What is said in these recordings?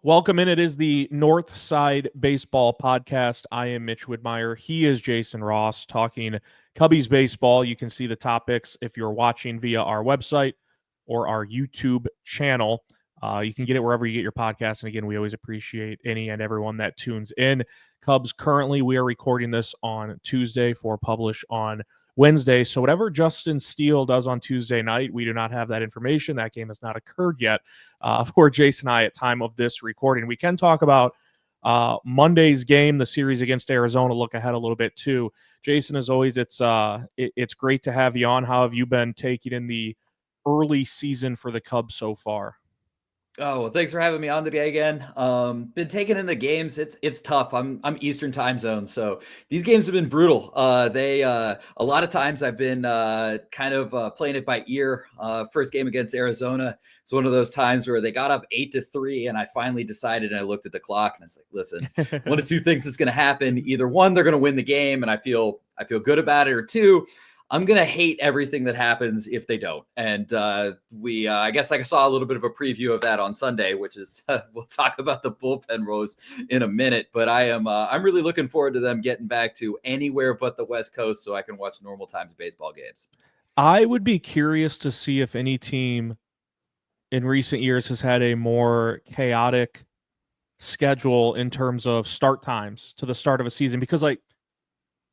Welcome in. It is the North Side Baseball Podcast. I am Mitch Widmeyer. He is Jason Ross talking Cubbies baseball. You can see the topics if you're watching via our website or our YouTube channel. You can get it wherever you get your podcast. And again, we always appreciate any and everyone that tunes in. Cubs currently, we are recording this on Tuesday for publish on Wednesday. So whatever Justin Steele does on Tuesday night, we do not have that information. That game has not occurred yet for Jason and I at time of this recording. We can talk about Monday's game, the series against Arizona, look ahead a little bit too. Jason, as always, it's great to have you on. How have you been taking in the early season for the Cubs so far? Oh, well, thanks for having me on today again. Been taking in the games. It's tough. I'm Eastern time zone, so these games have been brutal. A lot of times I've been kind of playing it by ear. First game against Arizona, it's one of those times where they got up 8-3, and I finally decided. And I looked at the clock, and I was like, "Listen, one of two things is going to happen. Either one, they're going to win the game, and I feel good about it, or two, I'm going to hate everything that happens if they don't." And I guess I saw a little bit of a preview of that on Sunday, which is, we'll talk about the bullpen rows in a minute, but I'm really looking forward to them getting back to anywhere but the West Coast so I can watch normal times baseball games. I would be curious to see if any team in recent years has had a more chaotic schedule in terms of start times to the start of a season, because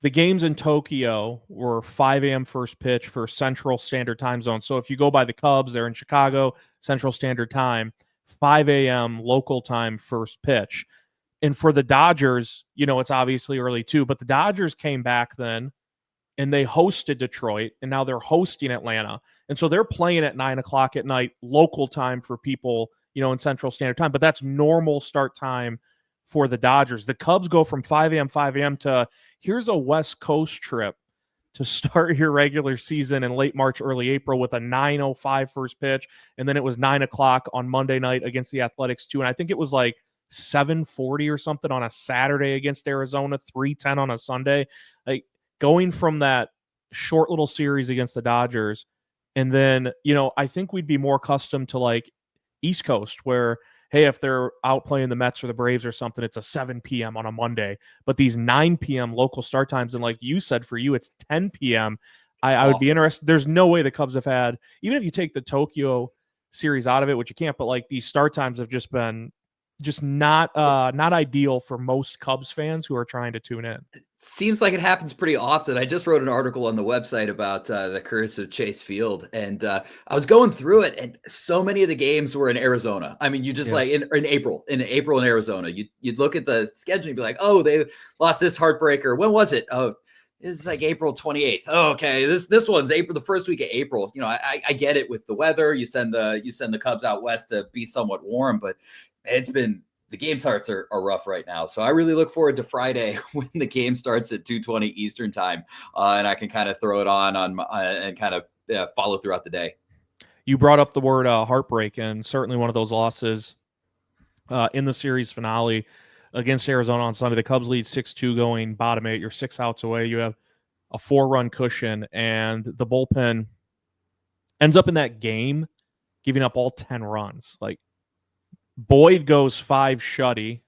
the games in Tokyo were 5 a.m. first pitch for Central Standard Time Zone. So if you go by the Cubs, they're in Chicago, Central Standard Time, 5 a.m. local time first pitch. And for the Dodgers, it's obviously early too, but the Dodgers came back then and they hosted Detroit, and now they're hosting Atlanta. And so they're playing at 9 o'clock at night local time for people, in Central Standard Time. But that's normal start time for the Dodgers. The Cubs go from 5 a.m. to here's a West Coast trip to start your regular season in late March, early April with a 9:05 first pitch. And then it was 9 o'clock on Monday night against the Athletics too. And I think it was like 7:40 or something on a Saturday against Arizona, 3:10 on a Sunday. Like going from that short little series against the Dodgers. And then, I think we'd be more accustomed to like East Coast where, hey, if they're out playing the Mets or the Braves or something, it's a 7 p.m. on a Monday. But these 9 p.m. local start times, and like you said, for you, it's 10 p.m. I would be interested. There's no way the Cubs have had, even if you take the Tokyo series out of it, which you can't, but like these start times have just been not ideal for most Cubs fans who are trying to tune in. Seems like it happens pretty often. I just wrote an article on the website about the curse of Chase Field, and I was going through it, and so many of the games were in Arizona. I mean, you just like in April in Arizona, you'd look at the schedule and be like, oh, they lost this heartbreaker. When was it? Oh, it's like April 28th. Oh, okay. This one's April, the first week of April. I get it with the weather. You send the Cubs out west to be somewhat warm, but the game starts are rough right now. So I really look forward to Friday when the game starts at 2:20 Eastern time, and I can kind of throw it on and kind of follow throughout the day. You brought up the word heartbreak, and certainly one of those losses in the series finale against Arizona on Sunday. The Cubs lead 6-2 going bottom 8. You're 6 outs away. You have a 4-run cushion, and the bullpen ends up in that game giving up all 10 runs. Like, Boyd goes 5 shutty.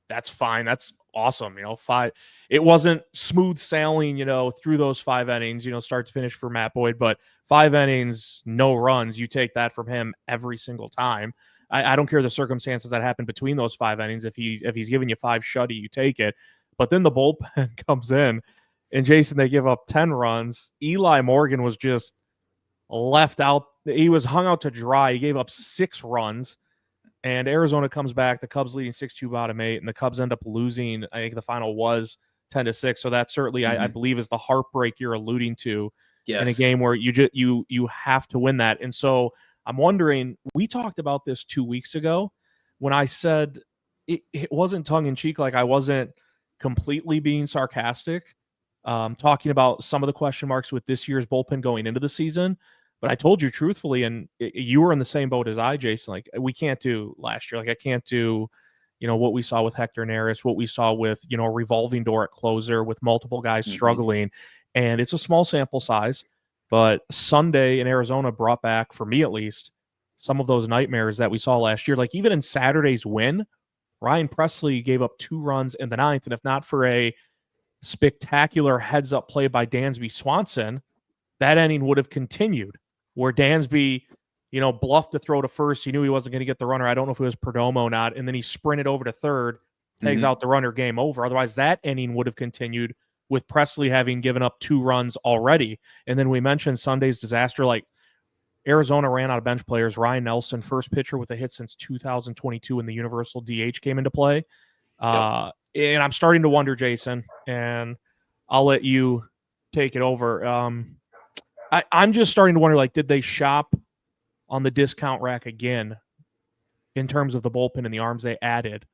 That's fine. That's awesome. 5. It wasn't smooth sailing, through those 5 innings, start to finish for Matt Boyd, but 5 innings, no runs. You take that from him every single time. I don't care the circumstances that happen between those 5 innings. If he's giving you 5 shutty, you take it. But then the bullpen comes in, and Jason, they give up 10 runs. Eli Morgan was just left out. He was hung out to dry. He gave up 6 runs. And Arizona comes back. The Cubs leading 6-2 bottom 8, and the Cubs end up losing. I think the final was 10-6. So that certainly, I believe, is the heartbreak you're alluding to in a game where you have to win that. And so I'm wondering, we talked about this 2 weeks ago when I said it wasn't tongue in cheek, like I wasn't completely being sarcastic, talking about some of the question marks with this year's bullpen going into the season. But I told you truthfully, and you were in the same boat as I, Jason, like we can't do last year. Like I can't do, what we saw with Hector Neris, what we saw with, a revolving door at closer with multiple guys struggling. And it's a small sample size, but Sunday in Arizona brought back, for me at least, some of those nightmares that we saw last year. Like even in Saturday's win, Ryan Presley gave up 2 runs in the ninth, and if not for a spectacular heads-up play by Dansby Swanson, that inning would have continued, where Dansby, bluffed to throw to first. He knew he wasn't going to get the runner. I don't know if it was Perdomo or not, and then he sprinted over to third, tags out the runner, game over. Otherwise, that inning would have continued with Presley having given up 2 runs already. And then we mentioned Sunday's disaster, like Arizona ran out of bench players. Ryan Nelson, first pitcher with a hit since 2022 when the universal DH came into play. And I'm starting to wonder, Jason, and I'll let you take it over. I'm just starting to wonder, like, did they shop on the discount rack again in terms of the bullpen and the arms they added?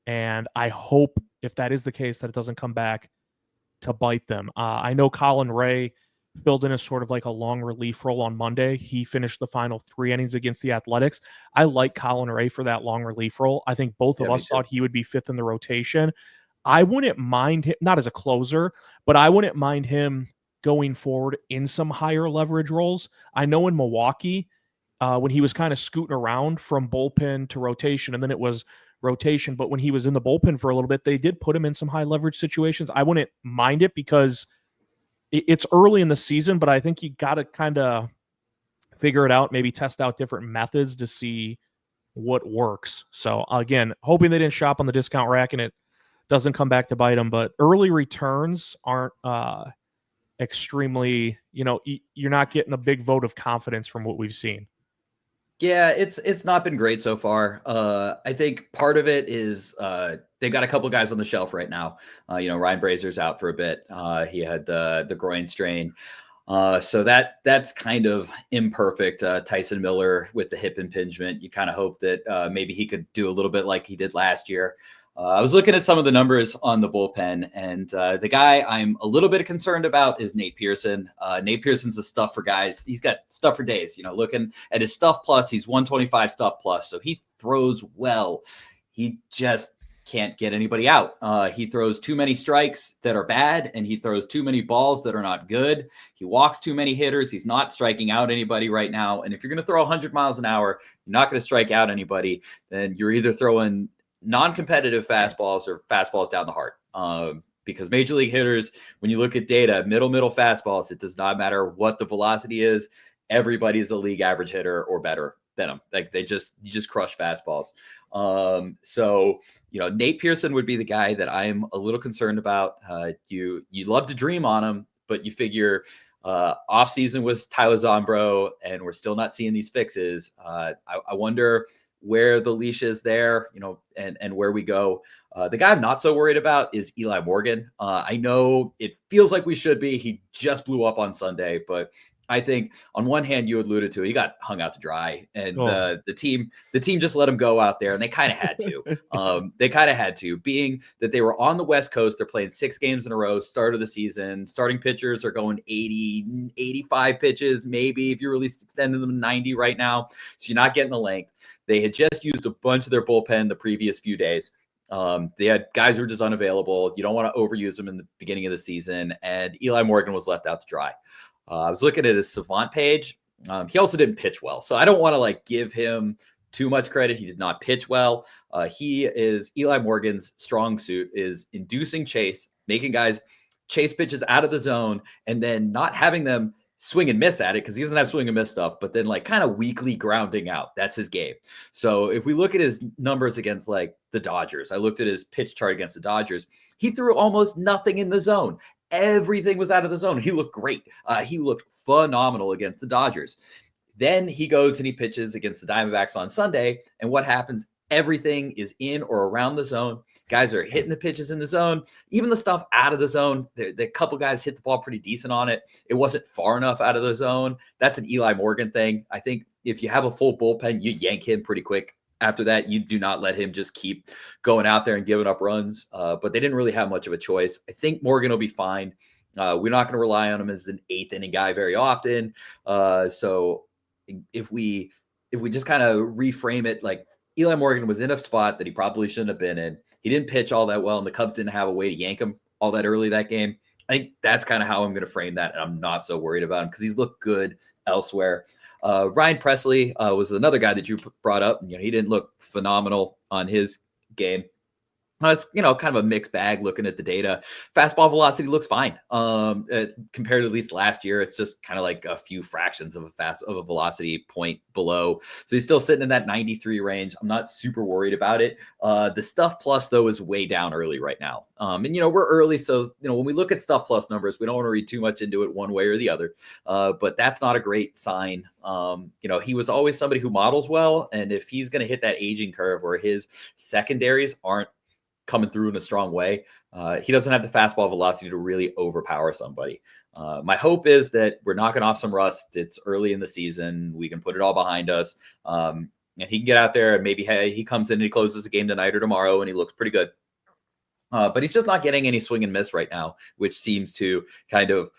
And I hope, if that is the case, that it doesn't come back to bite them. I know Colin Ray filled in as sort of like a long relief role on Monday. He finished the final 3 innings against the Athletics. I like Colin Ray for that long relief role. I think both of us thought he would be 5th in the rotation. I wouldn't mind him, not as a closer, but I wouldn't mind him going forward in some higher leverage roles. I know in Milwaukee, when he was kind of scooting around from bullpen to rotation, and then it was rotation, but when he was in the bullpen for a little bit, they did put him in some high leverage situations. I wouldn't mind it because it's early in the season, but I think you got to kind of figure it out, maybe test out different methods to see what works. So again, hoping they didn't shop on the discount rack and it doesn't come back to bite them, but early returns aren't extremely, you're not getting a big vote of confidence from what we've seen. Yeah, it's not been great so far. I think part of it is they've got a couple guys on the shelf right now. Ryan Brazier's out for a bit. He had the groin strain. So that's kind of imperfect. Tyson Miller with the hip impingement. You kind of hope that maybe he could do a little bit like he did last year. I was looking at some of the numbers on the bullpen, and the guy I'm a little bit concerned about is Nate Pearson. Nate Pearson's the stuff for guys. He's got stuff for days. Looking at his stuff plus, he's 125 stuff plus. So he throws well. He just can't get anybody out. He throws too many strikes that are bad, and he throws too many balls that are not good. He walks too many hitters. He's not striking out anybody right now. And if you're going to throw 100 miles an hour, you're not going to strike out anybody, then you're either throwing non-competitive fastballs or fastballs down the heart. Because major league hitters, when you look at data, middle fastballs, it does not matter what the velocity is. Everybody's a league average hitter or better than them. Like you just crush fastballs. So Nate Pearson would be the guy that I'm a little concerned about. You love to dream on him, but you figure off season was Tyler Zombro, and we're still not seeing these fixes. I wonder where the leash is there, and where we go. The guy I'm not so worried about is Eli Morgan. I know it feels like we should be. He just blew up on Sunday, but I think on one hand, you alluded to it, he got hung out to dry, and the team just let him go out there, and they kind of had to. They kind of had to, being that they were on the West Coast. They're playing 6 games in a row, start of the season. Starting pitchers are going 80, 85 pitches, maybe if you're really extending them to 90 right now. So you're not getting the length. They had just used a bunch of their bullpen the previous few days. They had guys who were just unavailable. You don't want to overuse them in the beginning of the season, and Eli Morgan was left out to dry. I was looking at his Savant page. He also didn't pitch well, so I don't want to give him too much credit. He did not pitch well. Eli Morgan's strong suit is inducing chase, making guys chase pitches out of the zone, and then not having them swing and miss at it, because he doesn't have swing and miss stuff, but then kind of weakly grounding out. That's his game. So if we look at his numbers against the Dodgers, I looked at his pitch chart against the Dodgers. He threw almost nothing in the zone. Everything was out of the zone. He looked great. He looked phenomenal against the Dodgers. Then he goes and he pitches against the Diamondbacks on Sunday. And what happens? Everything is in or around the zone. Guys are hitting the pitches in the zone. Even the stuff out of the zone, the couple guys hit the ball pretty decent on it. It wasn't far enough out of the zone. That's an Eli Morgan thing. I think if you have a full bullpen, you yank him pretty quick. After that, you do not let him just keep going out there and giving up runs. But they didn't really have much of a choice. I think Morgan will be fine. We're not going to rely on him as an 8th inning guy very often. So if we just kind of reframe it, Eli Morgan was in a spot that he probably shouldn't have been in. He didn't pitch all that well, and the Cubs didn't have a way to yank him all that early that game. I think that's kind of how I'm going to frame that, and I'm not so worried about him because he's looked good elsewhere. Ryan Presley was another guy that you brought up. He didn't look phenomenal on his game. It's kind of a mixed bag looking at the data. Fastball velocity looks fine. Compared to at least last year, it's just kind of like a few fractions of a velocity point below. So he's still sitting in that 93 range. I'm not super worried about it. The Stuff Plus though is way down early right now. And we're early, so when we look at Stuff Plus numbers, we don't want to read too much into it one way or the other. But that's not a great sign. He was always somebody who models well, and if he's going to hit that aging curve where his secondaries aren't coming through in a strong way, he doesn't have the fastball velocity to really overpower somebody. My hope is that we're knocking off some rust. It's early in the season. We can put it all behind us. And he can get out there and maybe he comes in and he closes a game tonight or tomorrow and he looks pretty good. But he's just not getting any swing and miss right now, which seems to kind of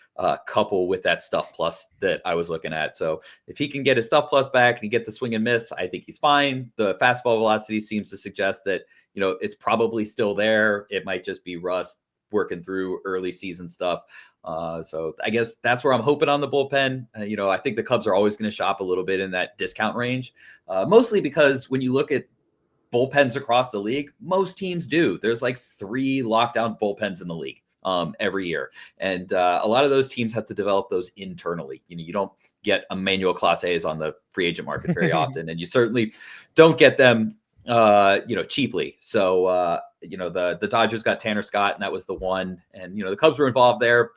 couple with that Stuff Plus that I was looking at. So if he can get his Stuff Plus back and he get the swing and miss, I think he's fine. The fastball velocity seems to suggest that, it's probably still there. It might just be rust working through early season stuff. So I guess that's where I'm hoping on the bullpen. I think the Cubs are always going to shop a little bit in that discount range, mostly because when you look at bullpens across the league, most teams do. There's like 3 lockdown bullpens in the league every year. And a lot of those teams have to develop those internally. You don't get Emmanuel Clases on the free agent market very often. And you certainly don't get them, cheaply. So, the Dodgers got Tanner Scott, and that was the one. And, the Cubs were involved there.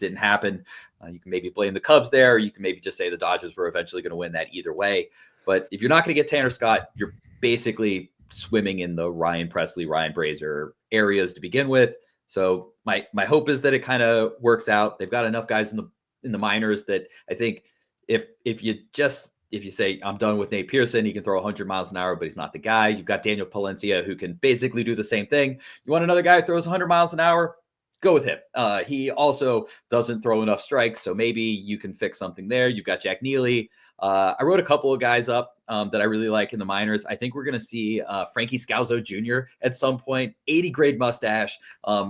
Didn't happen. You can maybe blame the Cubs there. Or you can maybe just say the Dodgers were eventually going to win that either way. But if you're not going to get Tanner Scott, you're basically swimming in the Ryan Presley, Ryan Brazier areas to begin with. So my hope is that it kind of works out. They've got enough guys in the minors that I think if you say I'm done with Nate Pearson, he can throw 100 miles an hour, but he's not the guy. You've got Daniel Palencia who can basically do the same thing. You want another guy who throws 100 miles an hour? Go with him. He also doesn't throw enough strikes, so maybe you can fix something there. You've got Jack Neely. I wrote a couple of guys up that I really like in the minors. I think we're going to see Frankie Scalzo Jr. at some point. 80 grade mustache,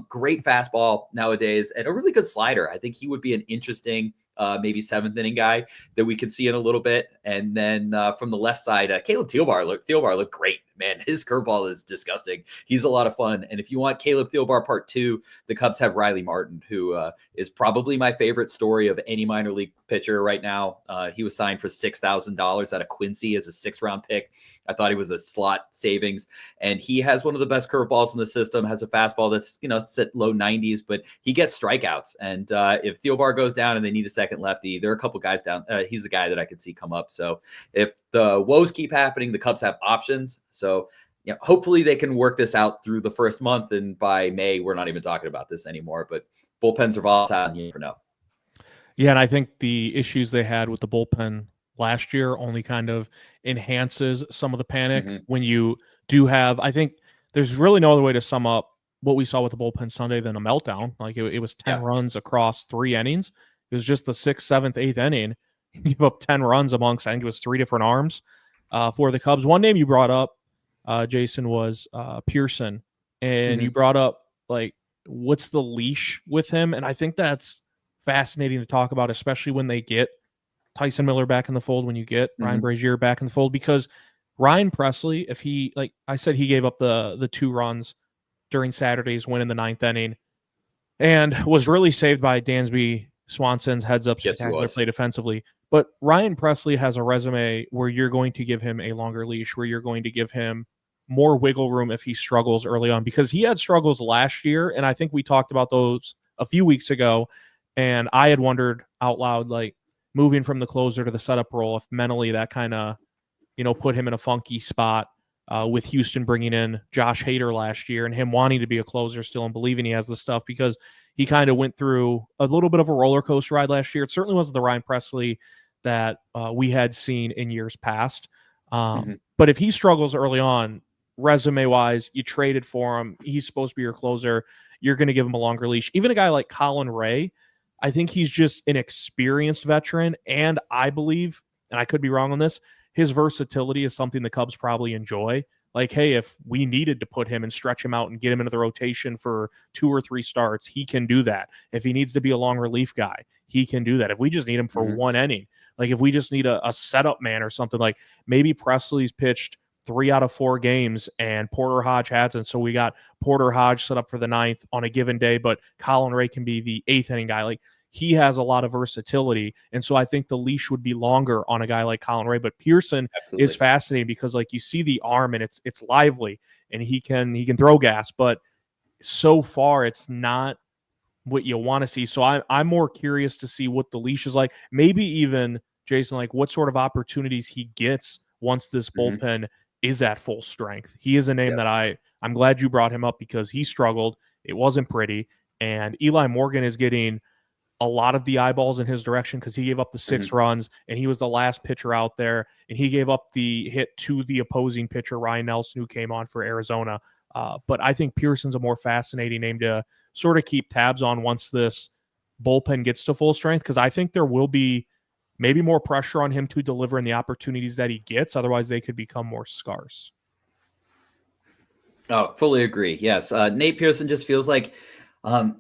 great fastball nowadays, and a really good slider. I think he would be an interesting maybe 7th inning guy that we could see in a little bit. And then from the left side, Caleb Thielbar looked great. Man, his curveball is disgusting. He's a lot of fun. And if you want Caleb Thielbar part 2, the Cubs have Riley Martin, who is probably my favorite story of any minor league pitcher right now. He was signed for $6,000 out of Quincy as a 6th-round pick. I thought he was a slot savings, and he has one of the best curveballs in the system, has a fastball that's, sit low 90s, but he gets strikeouts. And if Thielbar goes down and they need a second lefty, there are a couple guys down. He's the guy that I could see come up. So if the woes keep happening, the Cubs have options. So hopefully they can work this out through the first month. And by May, we're not even talking about this anymore, but bullpens are volatile and you never know. Yeah. And I think the issues they had with the bullpen last year only kind of enhances some of the panic when you do have, I think there's really no other way to sum up what we saw with the bullpen Sunday than a meltdown. Like it was 10 runs across 3 innings. It was just the 6th, 7th, 8th inning. You give up 10 runs amongst, I think it was 3 different arms for the Cubs. One name you brought up, Jason, was Pearson. And you brought up, like, what's the leash with him? And I think that's fascinating to talk about, especially when they get Tyson Miller back in the fold, when you get Ryan Brazier back in the fold, because Ryan Presley, if he, like I said, he gave up the 2 runs during Saturday's win in the 9th inning and was really saved by Dansby Swanson's heads-up spectacular play defensively. But Ryan Presley has a resume where you're going to give him a longer leash, where you're going to give him more wiggle room if he struggles early on, because he had struggles last year, and I think we talked about those a few weeks ago, and I had wondered out loud, like, moving from the closer to the setup role, if mentally that kind of, put him in a funky spot with Houston bringing in Josh Hader last year and him wanting to be a closer still and believing he has the stuff, because he kind of went through a little bit of a roller coaster ride last year. It certainly wasn't the Ryan Presley that we had seen in years past. But if he struggles early on, resume-wise, you traded for him, he's supposed to be your closer, you're going to give him a longer leash. Even a guy like Colin Ray, I think he's just an experienced veteran, and I believe, and I could be wrong on this, his versatility is something the Cubs probably enjoy. Like, hey, if we needed to put him and stretch him out and get him into the rotation for 2 or 3 starts, he can do that. If he needs to be a long relief guy, he can do that. If we just need him for 1 inning, Like if we just need a setup man or something, like maybe Presley's pitched 3 out of 4 games and Porter Hodge hasn't. So we got Porter Hodge set up for the 9th on a given day, but Colin Ray can be the 8th inning guy. Like he has a lot of versatility. And so I think the leash would be longer on a guy like Colin Ray. But Pearson is fascinating because like you see the arm and it's lively and he can throw gas, but so far it's not what you want to see. So I'm more curious to see what the leash is like. Maybe even, Jason, like what sort of opportunities he gets once this bullpen is at full strength. He is a name that I'm glad you brought him up because he struggled. It wasn't pretty. And Eli Morgan is getting a lot of the eyeballs in his direction because he gave up the 6 runs and he was the last pitcher out there. And he gave up the hit to the opposing pitcher, Ryan Nelson, who came on for Arizona. But I think Pearson's a more fascinating name to sort of keep tabs on once this bullpen gets to full strength, because I think there will be maybe more pressure on him to deliver in the opportunities that he gets. Otherwise, they could become more scarce. Oh, fully agree. Yes. Nate Pearson just feels like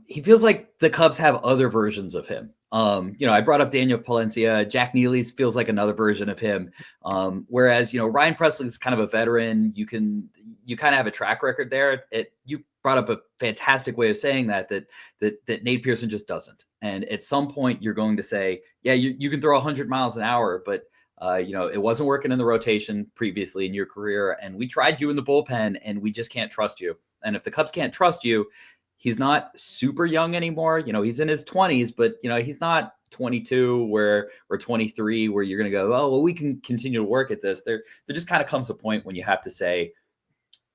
he feels like the Cubs have other versions of him. I brought up Daniel Palencia. Jack Neely feels like another version of him. Whereas, Ryan Presley is kind of a veteran. You kind of have a track record there. You brought up a fantastic way of saying that Nate Pearson just doesn't. And at some point you're going to say, yeah, you can throw 100 miles an hour, but it wasn't working in the rotation previously in your career. And we tried you in the bullpen and we just can't trust you. And if the Cubs can't trust you, he's not super young anymore. He's in his 20s, but he's not 22 or 23 where you're going to go, oh, well, we can continue to work at this. There just kind of comes a point when you have to say,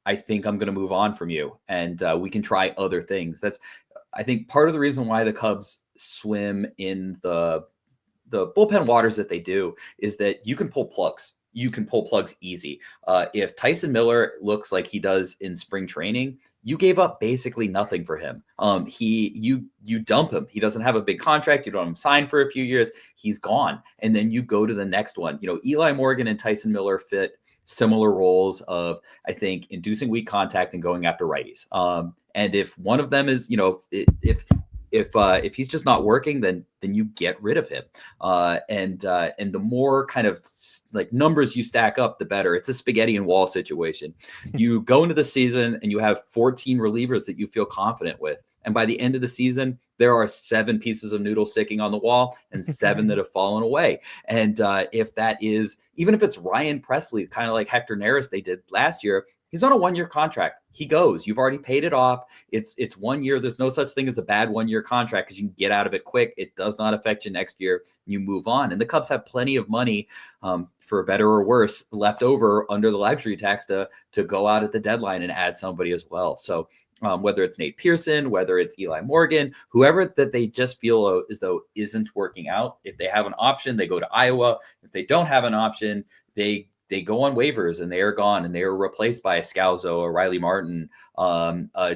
I think I'm going to move on from you and we can try other things. That's, I think, part of the reason why the Cubs swim in the bullpen waters that they do is that you can pull plugs. You can pull plugs easy. If Tyson Miller looks like he does in spring training, you gave up basically nothing for him. You dump him. He doesn't have a big contract. You don't have him signed for a few years. He's gone. And then you go to the next one. Eli Morgan and Tyson Miller fit similar roles of, I think, inducing weak contact and going after righties. And if one of them is, if he's just not working, then you get rid of him. And the more kind of like numbers you stack up, the better. It's a spaghetti and wall situation. You go into the season and you have 14 relievers that you feel confident with. And by the end of the season, there are 7 pieces of noodle sticking on the wall and 7 that have fallen away. And if that is, even if it's Ryan Presley, kind of like Hector Neris they did last year, he's on a 1-year contract. He goes. You've already paid it off. It's 1 year. There's no such thing as a bad 1-year contract because you can get out of it quick. It does not affect you next year. You move on. And the Cubs have plenty of money, for better or worse, left over under the luxury tax to go out at the deadline and add somebody as well. So whether it's Nate Pearson, whether it's Eli Morgan, whoever that they just feel as though isn't working out, if they have an option, they go to Iowa. If they don't have an option, they go on waivers and they are gone and they are replaced by a Scalzo, a Riley Martin,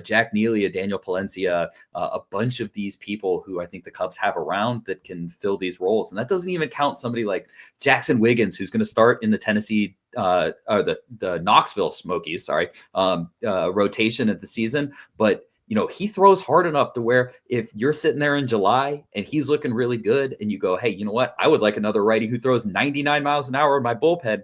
Jack Neely, a Daniel Palencia, a bunch of these people who I think the Cubs have around that can fill these roles. And that doesn't even count somebody like Jackson Wiggins, who's going to start in the Tennessee or the Knoxville Smokies, rotation at the season. But he throws hard enough to where if you're sitting there in July and he's looking really good and you go, hey, you know what? I would like another righty who throws 99 miles an hour in my bullpen.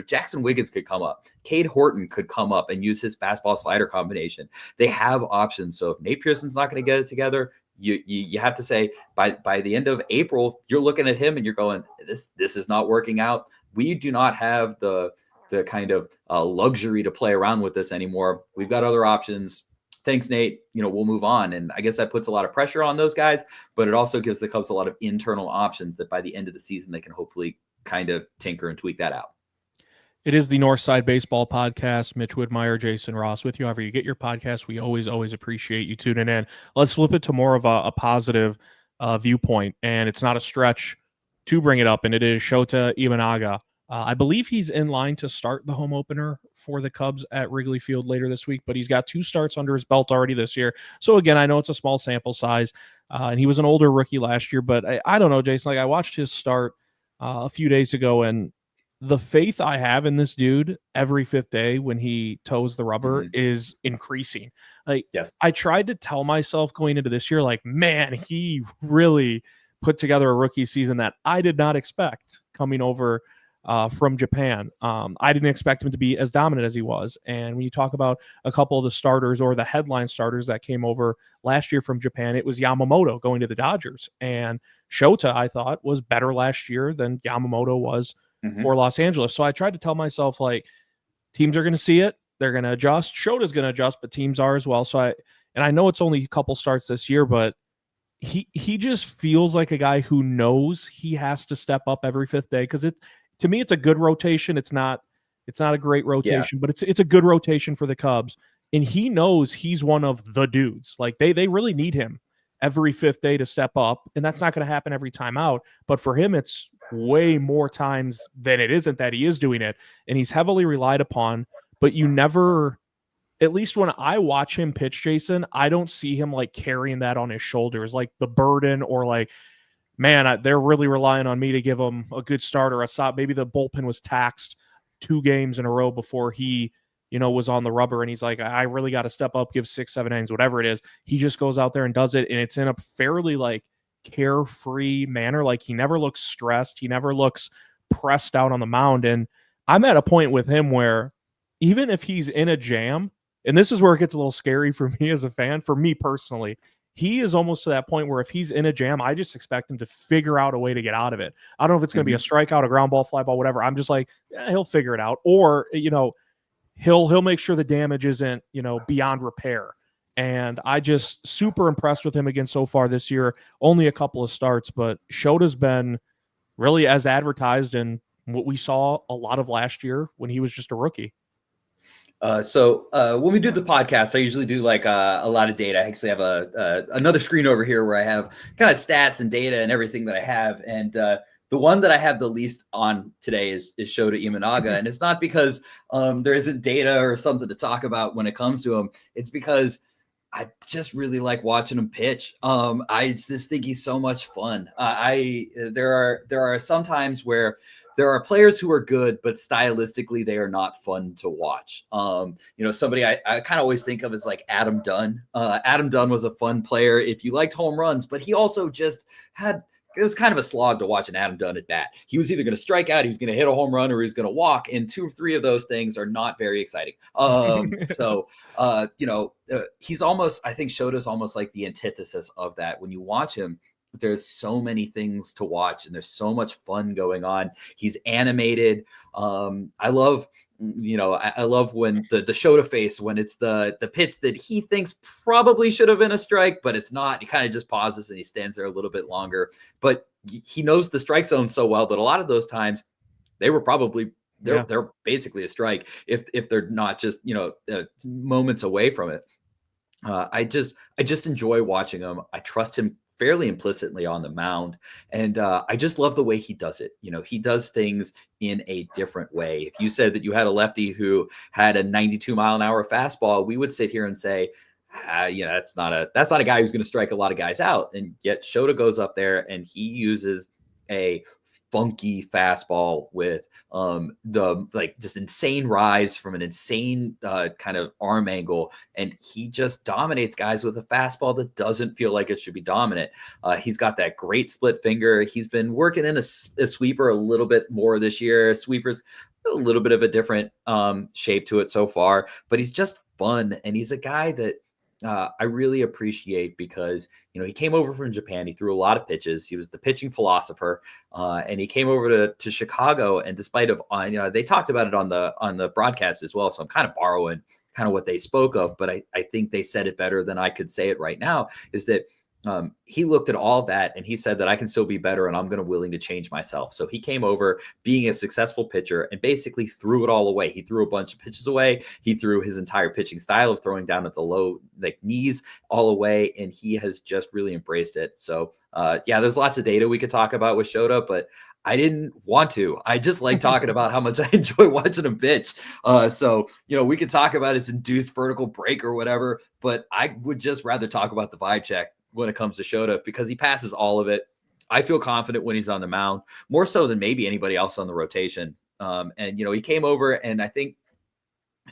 Jackson Wiggins could come up. Cade Horton could come up and use his fastball slider combination. They have options. So if Nate Pearson's not going to get it together, you have to say by the end of April, you're looking at him and you're going, this is not working out. We do not have the kind of luxury to play around with this anymore. We've got other options. Thanks, Nate. We'll move on. And I guess that puts a lot of pressure on those guys, but it also gives the Cubs a lot of internal options that by the end of the season, they can hopefully kind of tinker and tweak that out. It is the Northside Baseball Podcast. Mitch Whitmire, Jason Ross with you. However you get your podcast, we always appreciate you tuning in. Let's flip it to more of a positive viewpoint, and it's not a stretch to bring it up, and it is Shota Imanaga. I believe he's in line to start the home opener for the Cubs at Wrigley Field later this week, but he's got 2 starts under his belt already this year. So again, I know it's a small sample size, and he was an older rookie last year, but I don't know, Jason. Like I watched his start a few days ago, and the faith I have in this dude every 5th day when he toes the rubber is increasing. Like, yes. I tried to tell myself going into this year, like, man, he really put together a rookie season that I did not expect coming over from Japan. I didn't expect him to be as dominant as he was. And when you talk about a couple of the starters or the headline starters that came over last year from Japan, it was Yamamoto going to the Dodgers. And Shota, I thought, was better last year than Yamamoto was for Los Angeles. So I tried to tell myself, like, teams are going to see it. They're going to adjust. Shota's going to adjust, but teams are as well. So I know it's only a couple starts this year, but he just feels like a guy who knows he has to step up every fifth day, because to me, it's a good rotation. It's not a great rotation, but it's a good rotation for the Cubs. And he knows he's one of the dudes. Like they really need him every fifth day to step up. And that's not going to happen every time out. But for him, it's way more times than it isn't that he is doing it. And he's heavily relied upon, but you never, at least when I watch him pitch, Jason, I don't see him like carrying that on his shoulders, like the burden, or like, man, they're really relying on me to give them a good start or a stop. Maybe the bullpen was taxed 2 games in a row before he, was on the rubber, and he's like, I really got to step up, give 6-7 innings, whatever it is. He just goes out there and does it, and it's in a fairly like carefree manner. Like he never looks stressed. He never looks pressed out on the mound. And I'm at a point with him where even if he's in a jam, and this is where it gets a little scary for me as a fan, for me personally, he is almost to that point where if he's in a jam, I just expect him to figure out a way to get out of it. I don't know if it's going to be a strikeout, a ground ball, fly ball, whatever. I'm just like, he'll figure it out. Or, he'll make sure the damage isn't, beyond repair. And I just super impressed with him again so far this year. Only a couple of starts, but Shota's been really as advertised and what we saw a lot of last year when he was just a rookie. So when we do the podcast, I usually do like a lot of data. I actually have another screen over here where I have kind of stats and data and everything that I have. And the one that I have the least on today is Shota Imanaga. And it's not because there isn't data or something to talk about when it comes to him. It's because I just really like watching him pitch. I just think he's so much fun. There are some times where there are players who are good, but stylistically they are not fun to watch. Somebody I kind of always think of as like Adam Dunn. Adam Dunn was a fun player if you liked home runs, but he also just it was kind of a slog to watch an Adam Dunn at bat. He was either going to strike out, he was going to hit a home run, or he was going to walk. And 2 or 3 of those things are not very exciting. He's almost, I think Shota's almost like the antithesis of that. When you watch him, there's so many things to watch and there's so much fun going on. He's animated. I love when the Shota face, when it's the pitch that he thinks probably should have been a strike, but it's not. He kind of just pauses and he stands there a little bit longer. But he knows the strike zone so well that a lot of those times they were probably they're basically a strike if they're not just moments away from it. I just enjoy watching him. I trust him fairly implicitly on the mound. And I just love the way he does it. He does things in a different way. If you said that you had a lefty who had a 92-mile-an-hour fastball, we would sit here and say, that's not a guy who's going to strike a lot of guys out. And yet Shota goes up there and he uses a funky fastball with just insane rise from an insane kind of arm angle, and he just dominates guys with a fastball that doesn't feel like it should be dominant. He's got that great split finger. He's been working in a sweeper a little bit more this year. Sweeper's a little bit of a different shape to it so far, but he's just fun, and he's a guy that I really appreciate because, he came over from Japan. He threw a lot of pitches. He was the pitching philosopher, and he came over to Chicago. And despite they talked about it on the broadcast as well. So I'm kind of borrowing kind of what they spoke of, but I think they said it better than I could say it right now, is that he looked at all that and he said that I can still be better and I'm going to willing to change myself. So he came over being a successful pitcher and basically threw it all away. He threw a bunch of pitches away. He threw his entire pitching style of throwing down at the low knees all away. And he has just really embraced it. So there's lots of data we could talk about with Shota, but I didn't want to. I just like talking about how much I enjoy watching him pitch. We could talk about his induced vertical break or whatever, but I would just rather talk about the vibe check when it comes to Shota, because he passes all of it. I feel confident when he's on the mound, more so than maybe anybody else on the rotation. He came over, and I think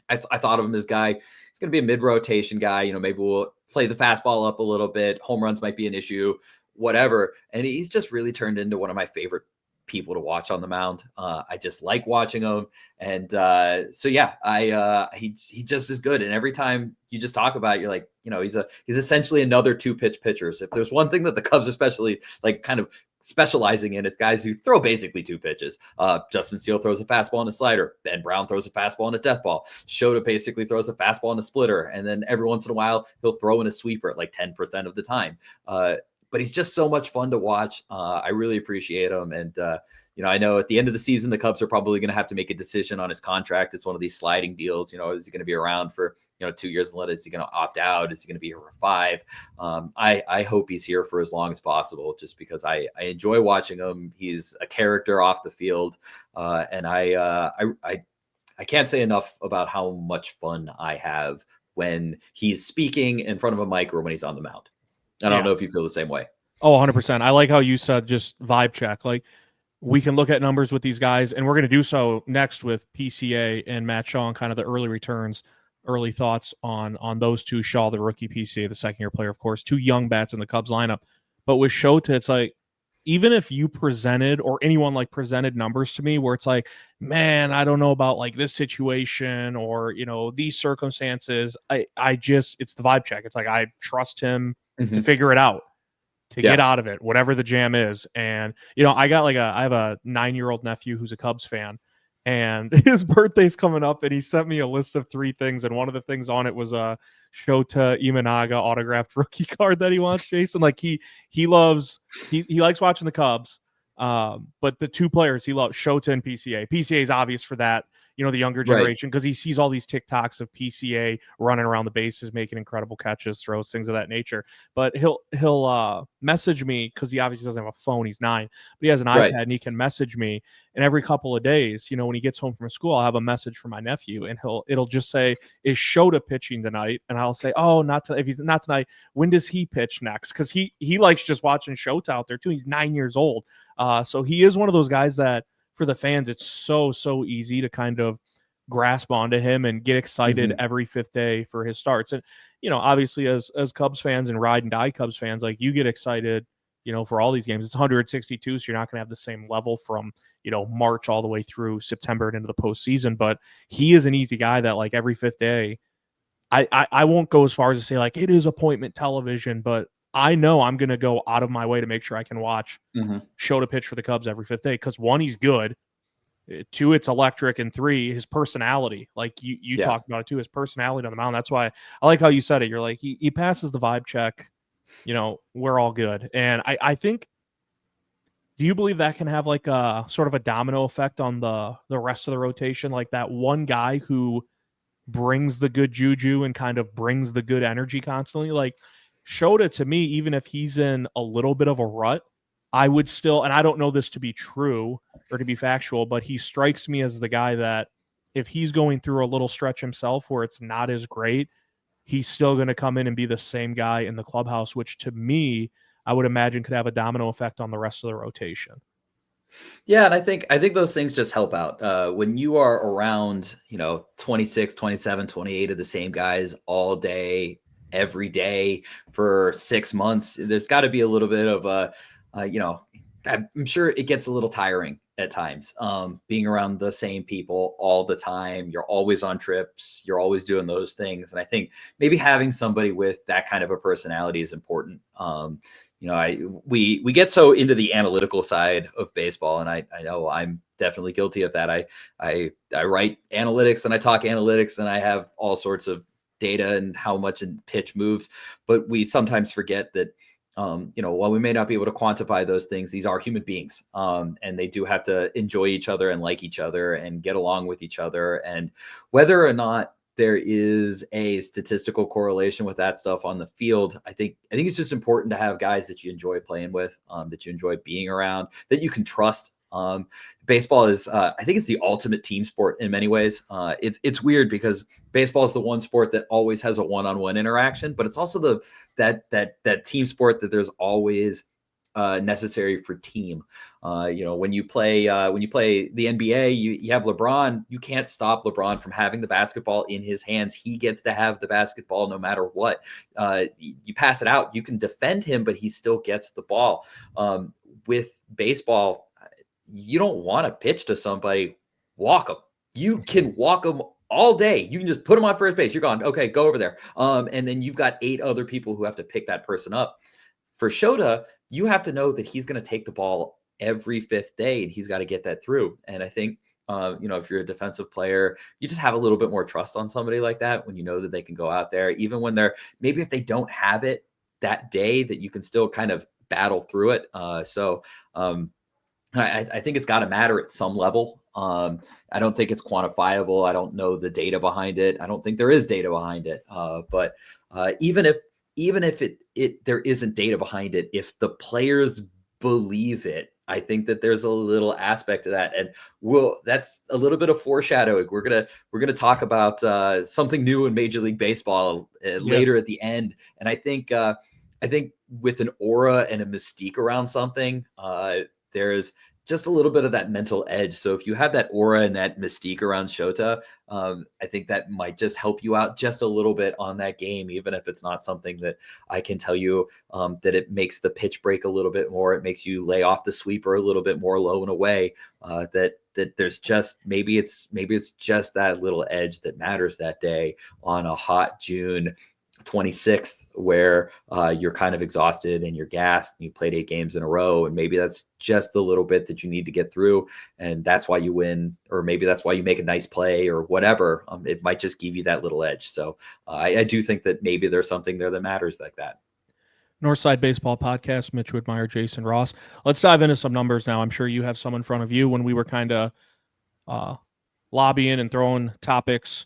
I thought of him as guy. He's going to be a mid-rotation guy. Maybe we'll play the fastball up a little bit. Home runs might be an issue, whatever. And he's just really turned into one of my favorite people to watch on the mound. I just like watching him. And so, yeah, he just is good. And every time you just talk about it, you're like, he's essentially another 2-pitch pitchers. If there's one thing that the Cubs especially like kind of specializing in, it's guys who throw basically 2 pitches. Justin Steele throws a fastball and a slider. Ben Brown throws a fastball and a death ball. Shota basically throws a fastball and a splitter. And then every once in a while, he'll throw in a sweeper at like 10% of the time. But he's just so much fun to watch. I really appreciate him. And, I know at the end of the season, the Cubs are probably going to have to make a decision on his contract. It's one of these sliding deals. Is he going to be around for, 2 years and is he going to opt out? Is he going to be here for 5? I hope he's here for as long as possible, just because I enjoy watching him. He's a character off the field. And I can't say enough about how much fun I have when he's speaking in front of a mic or when he's on the mound. I don't know if you feel the same way. Oh, 100%. I like how you said just vibe check. Like, we can look at numbers with these guys, and we're going to do so next with PCA and Matt Shaw and kind of the early returns, early thoughts on those two. Shaw, the rookie, PCA, the second-year player, of course, 2 young bats in the Cubs lineup. But with Shota, it's like, even if you presented or anyone like presented numbers to me where it's like, man, I don't know about like this situation or, these circumstances, I just, it's the vibe check. It's like, I trust him to figure it out, to get out of it, whatever the jam is. And, I have a 9-year-old nephew who's a Cubs fan, and his birthday's coming up, and he sent me a list of 3 things. And one of the things on it was a Shota Imanaga autographed rookie card that he wants, Jason. Like he likes watching the Cubs. But the 2 players he loves, Shota and PCA. PCA is obvious for that, the younger generation, because he sees all these TikToks of PCA running around the bases, making incredible catches, throws, things of that nature. But he'll message me, because he obviously doesn't have a phone. He's 9, but he has an iPad, and he can message me. And every couple of days, when he gets home from school, I'll have a message from my nephew, and it'll just say, "Is Shota pitching tonight?" And I'll say, "Oh, if he's not tonight, when does he pitch next?" Because he likes just watching Shota out there too. He's 9 years old. So he is one of those guys that, for the fans, it's so easy to kind of grasp onto him and get excited every 5th day for his starts. And, obviously as Cubs fans and ride and die Cubs fans, like, you get excited, for all these games. It's 162, so you're not going to have the same level from, March all the way through September and into the postseason. But he is an easy guy that, like, every 5th day, I won't go as far as to say, like, it is appointment television, but I know I'm going to go out of my way to make sure I can watch Shota pitch for the Cubs every 5th day. Because 1, he's good. 2, it's electric. And 3, his personality. Like you talked about it too, his personality on the mound. That's why I like how you said it. You're like, he passes the vibe check. We're all good. And I think, do you believe that can have like a sort of a domino effect on the rest of the rotation? Like that one guy who brings the good juju and kind of brings the good energy constantly. Like Shota, to me, even if he's in a little bit of a rut, I would still, and I don't know this to be true or to be factual, but he strikes me as the guy that if he's going through a little stretch himself where it's not as great, he's still going to come in and be the same guy in the clubhouse, which to me, I would imagine could have a domino effect on the rest of the rotation. Yeah, and I think those things just help out. When you are around, 26, 27, 28 of the same guys all day, every day for 6 months, there's got to be a little bit of I'm sure it gets a little tiring at times, being around the same people all the time. You're always on trips. You're always doing those things. And I think maybe having somebody with that kind of a personality is important. We get so into the analytical side of baseball, and I know I'm definitely guilty of that. I write analytics and I talk analytics and I have all sorts of data and how much a pitch moves, but we sometimes forget that, while we may not be able to quantify those things, these are human beings, and they do have to enjoy each other and like each other and get along with each other. And whether or not there is a statistical correlation with that stuff on the field, I think it's just important to have guys that you enjoy playing with, that you enjoy being around, that you can trust. Baseball is, I think it's the ultimate team sport in many ways. It's weird because baseball is the one sport that always has a one-on-one interaction, but it's also that team sport that there's always necessary for team. When you play the NBA, you have LeBron. You can't stop LeBron from having the basketball in his hands. He gets to have the basketball no matter what. You pass it out, you can defend him, but he still gets the ball. With baseball, you don't want to pitch to somebody, walk them. You can walk them all day. You can just put them on first base. You're gone. Okay, go over there. And then you've got 8 other people who have to pick that person up. For Shota, you have to know that he's going to take the ball every 5th day, and he's got to get that through. And I think, if you're a defensive player, you just have a little bit more trust on somebody like that when you know that they can go out there, even when maybe if they don't have it that day, that you can still kind of battle through it. I think it's got to matter at some level. I don't think it's quantifiable. I don't know the data behind it. I don't think there is data behind it. But even if there isn't data behind it, if the players believe it, I think that there's a little aspect to that. And that's a little bit of foreshadowing. We're gonna talk about something new in Major League Baseball later at the end. And I think with an aura and a mystique around something, there's just a little bit of that mental edge. So if you have that aura and that mystique around Shota, I think that might just help you out just a little bit on that game, even if it's not something that I can tell you that it makes the pitch break a little bit more. It makes you lay off the sweeper a little bit more low and away. That there's just maybe it's just that little edge that matters that day on a hot June 26th, where you're kind of exhausted and you're gassed and you played 8 games in a row, and maybe that's just the little bit that you need to get through, and that's why you win, or maybe that's why you make a nice play or whatever. It might just give you that little edge. So I do think that maybe there's something there that matters like that. Northside Baseball Podcast, Mitch Whitmire, Jason Ross. Let's dive into some numbers now. I'm sure you have some in front of you. When we were kind of lobbying and throwing topics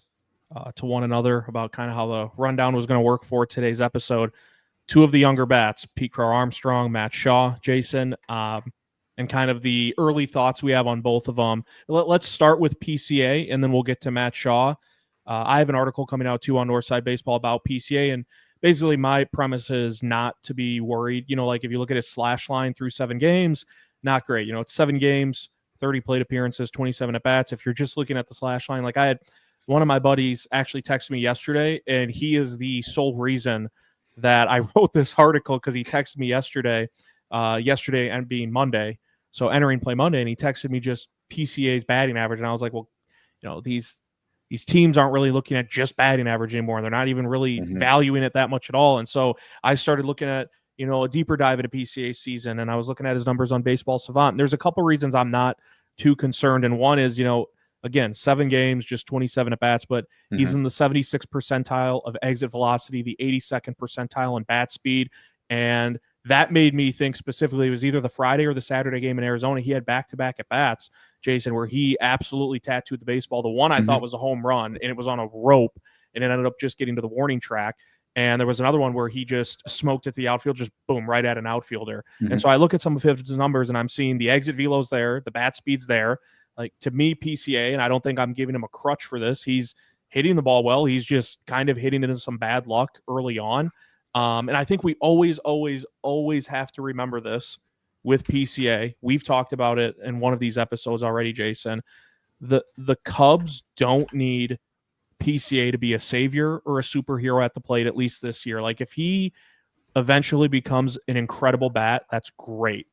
to one another about kind of how the rundown was going to work for today's episode, 2 of the younger bats, Pete Crow-Armstrong, Matt Shaw, Jason, and kind of the early thoughts we have on both of them. Let's start with PCA, and then we'll get to Matt Shaw. I have an article coming out too on Northside Baseball about PCA, and basically my premise is not to be worried. Like if you look at his slash line through 7 games, not great. It's 7 games, 30 plate appearances, 27 at bats. If you're just looking at the slash line, like I had one of my buddies actually texted me yesterday, and he is the sole reason that I wrote this article, because he texted me yesterday and being Monday, so entering play Monday, and he texted me just PCA's batting average, and I was like, well, these teams aren't really looking at just batting average anymore. They're not even really valuing it that much at all. And so I started looking at, a deeper dive into PCA season, and I was looking at his numbers on Baseball Savant. There's a couple reasons I'm not too concerned, and one is, again, 7 games, just 27 at bats, but he's in the 76th percentile of exit velocity, the 82nd percentile in bat speed. And that made me think specifically it was either the Friday or the Saturday game in Arizona. He had back-to-back at bats, Jason, where he absolutely tattooed the baseball. The one I thought was a home run, and it was on a rope, and it ended up just getting to the warning track. And there was another one where he just smoked at the outfield, just boom, right at an outfielder. And so I look at some of his numbers, and I'm seeing the exit velo's there, the bat speed's there. Like, to me, PCA, and I don't think I'm giving him a crutch for this, he's hitting the ball well. He's just kind of hitting it in some bad luck early on. And I think we always have to remember this with PCA. We've talked about it in one of these episodes already, Jason. The Cubs don't need PCA to be a savior or a superhero at the plate, at least this year. Like, if he eventually becomes an incredible bat, that's great.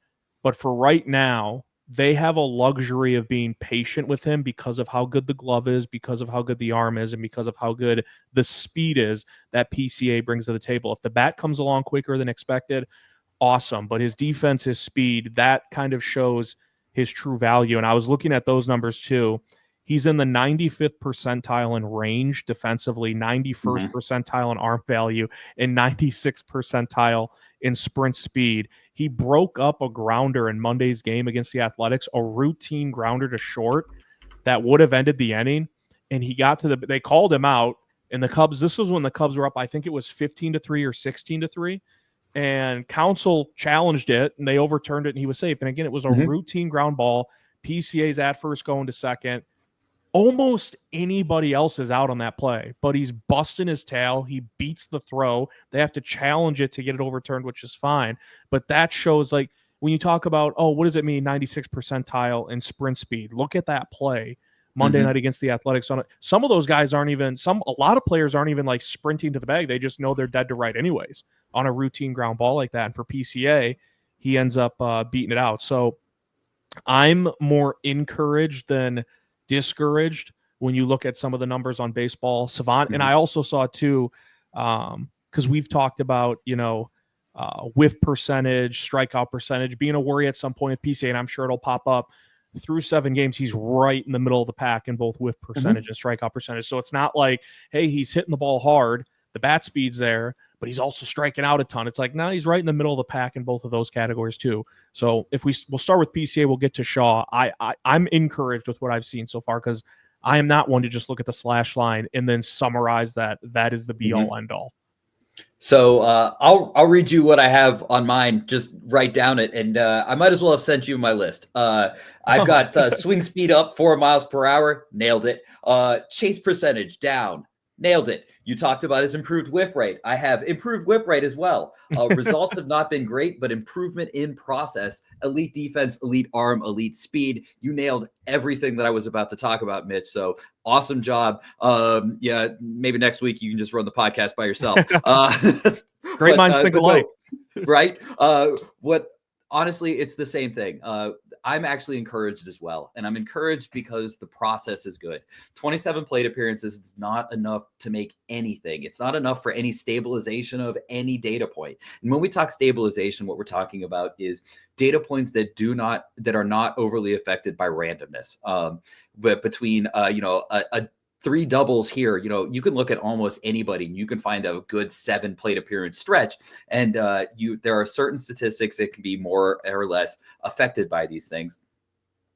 But for right now, they have a luxury of being patient with him because of how good the glove is, because of how good the arm is, and because of how good the speed is that PCA brings to the table. If the bat comes along quicker than expected, awesome. But his defense, his speed, that kind of shows his true value. And I was looking at those numbers too. He's in the 95th percentile in range defensively, 91st percentile in arm value, and 96th percentile in sprint speed. He broke up a grounder in Monday's game against the Athletics, a routine grounder to short that would have ended the inning. And he got to they called him out. And the Cubs, this was when the Cubs were up, I think it was 15-3 or 16-3. And counsel challenged it, and they overturned it, and he was safe. And again, it was a routine ground ball. PCA's at first, going to second. Almost anybody else is out on that play, but he's busting his tail. He beats the throw. They have to challenge it to get it overturned, which is fine. But that shows, like, when you talk about, what does it mean, 96th percentile in sprint speed? Look at that play Monday night against the Athletics. Some of those guys aren't even, a lot of players aren't even like sprinting to the bag. They just know they're dead to right anyways on a routine ground ball like that. And for PCA, he ends up beating it out. So I'm more encouraged than discouraged when you look at some of the numbers on Baseball Savant. And I also saw too, because we've talked about, whiff percentage, strikeout percentage being a worry at some point with PCA, and I'm sure it'll pop up. Through 7 games, he's right in the middle of the pack in both whiff percentage and strikeout percentage. So it's not like, hey, he's hitting the ball hard, the bat speed's there, but he's also striking out a ton. It's like, now he's right in the middle of the pack in both of those categories too. So if we'll start with PCA, we'll get to Shaw. I'm encouraged with what I've seen so far, because I am not one to just look at the slash line and then summarize that is the be all end all. So I'll read you what I have on mine. Just write down it, and I might as well have sent you my list. I've got swing speed up 4 miles per hour, nailed it. Chase percentage down, nailed it. You talked about his improved whiff rate. I have improved whiff rate as well. Results have not been great, but improvement in process. Elite defense, elite arm, elite speed. You nailed everything that I was about to talk about, Mitch. So awesome job. Yeah, maybe next week you can just run the podcast by yourself. Great minds think alike. Right? Honestly, it's the same thing. I'm actually encouraged as well. And I'm encouraged because the process is good. 27 plate appearances is not enough to make anything. It's not enough for any stabilization of any data point. And when we talk stabilization, what we're talking about is data points that are not overly affected by randomness. But between, a 3 doubles here, you can look at almost anybody and you can find a good 7 plate appearance stretch. And there are certain statistics that can be more or less affected by these things.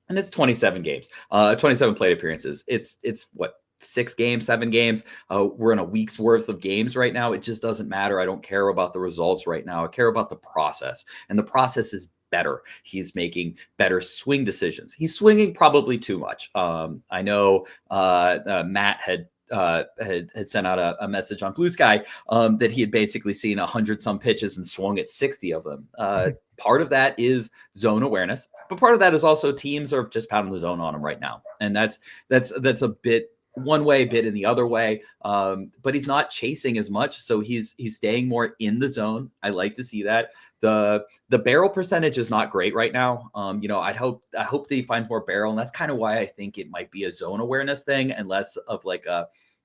And it's 27 games, 27 plate appearances. It's what, 6 games, 7 games. We're in a week's worth of games right now. It just doesn't matter. I don't care about the results right now. I care about the process, and the process is better. He's making better swing decisions. He's swinging probably too much. I know Matt had sent out a message on Blue Sky that he had basically seen 100 some pitches and swung at 60 of them. Part of that is zone awareness, but part of that is also teams are just pounding the zone on him right now, and that's a bit one way, bit in the other way. But he's not chasing as much, so he's staying more in the zone. I like to see that. The barrel percentage is not great right now. I hope that he finds more barrel, and that's kind of why I think it might be a zone awareness thing and less of like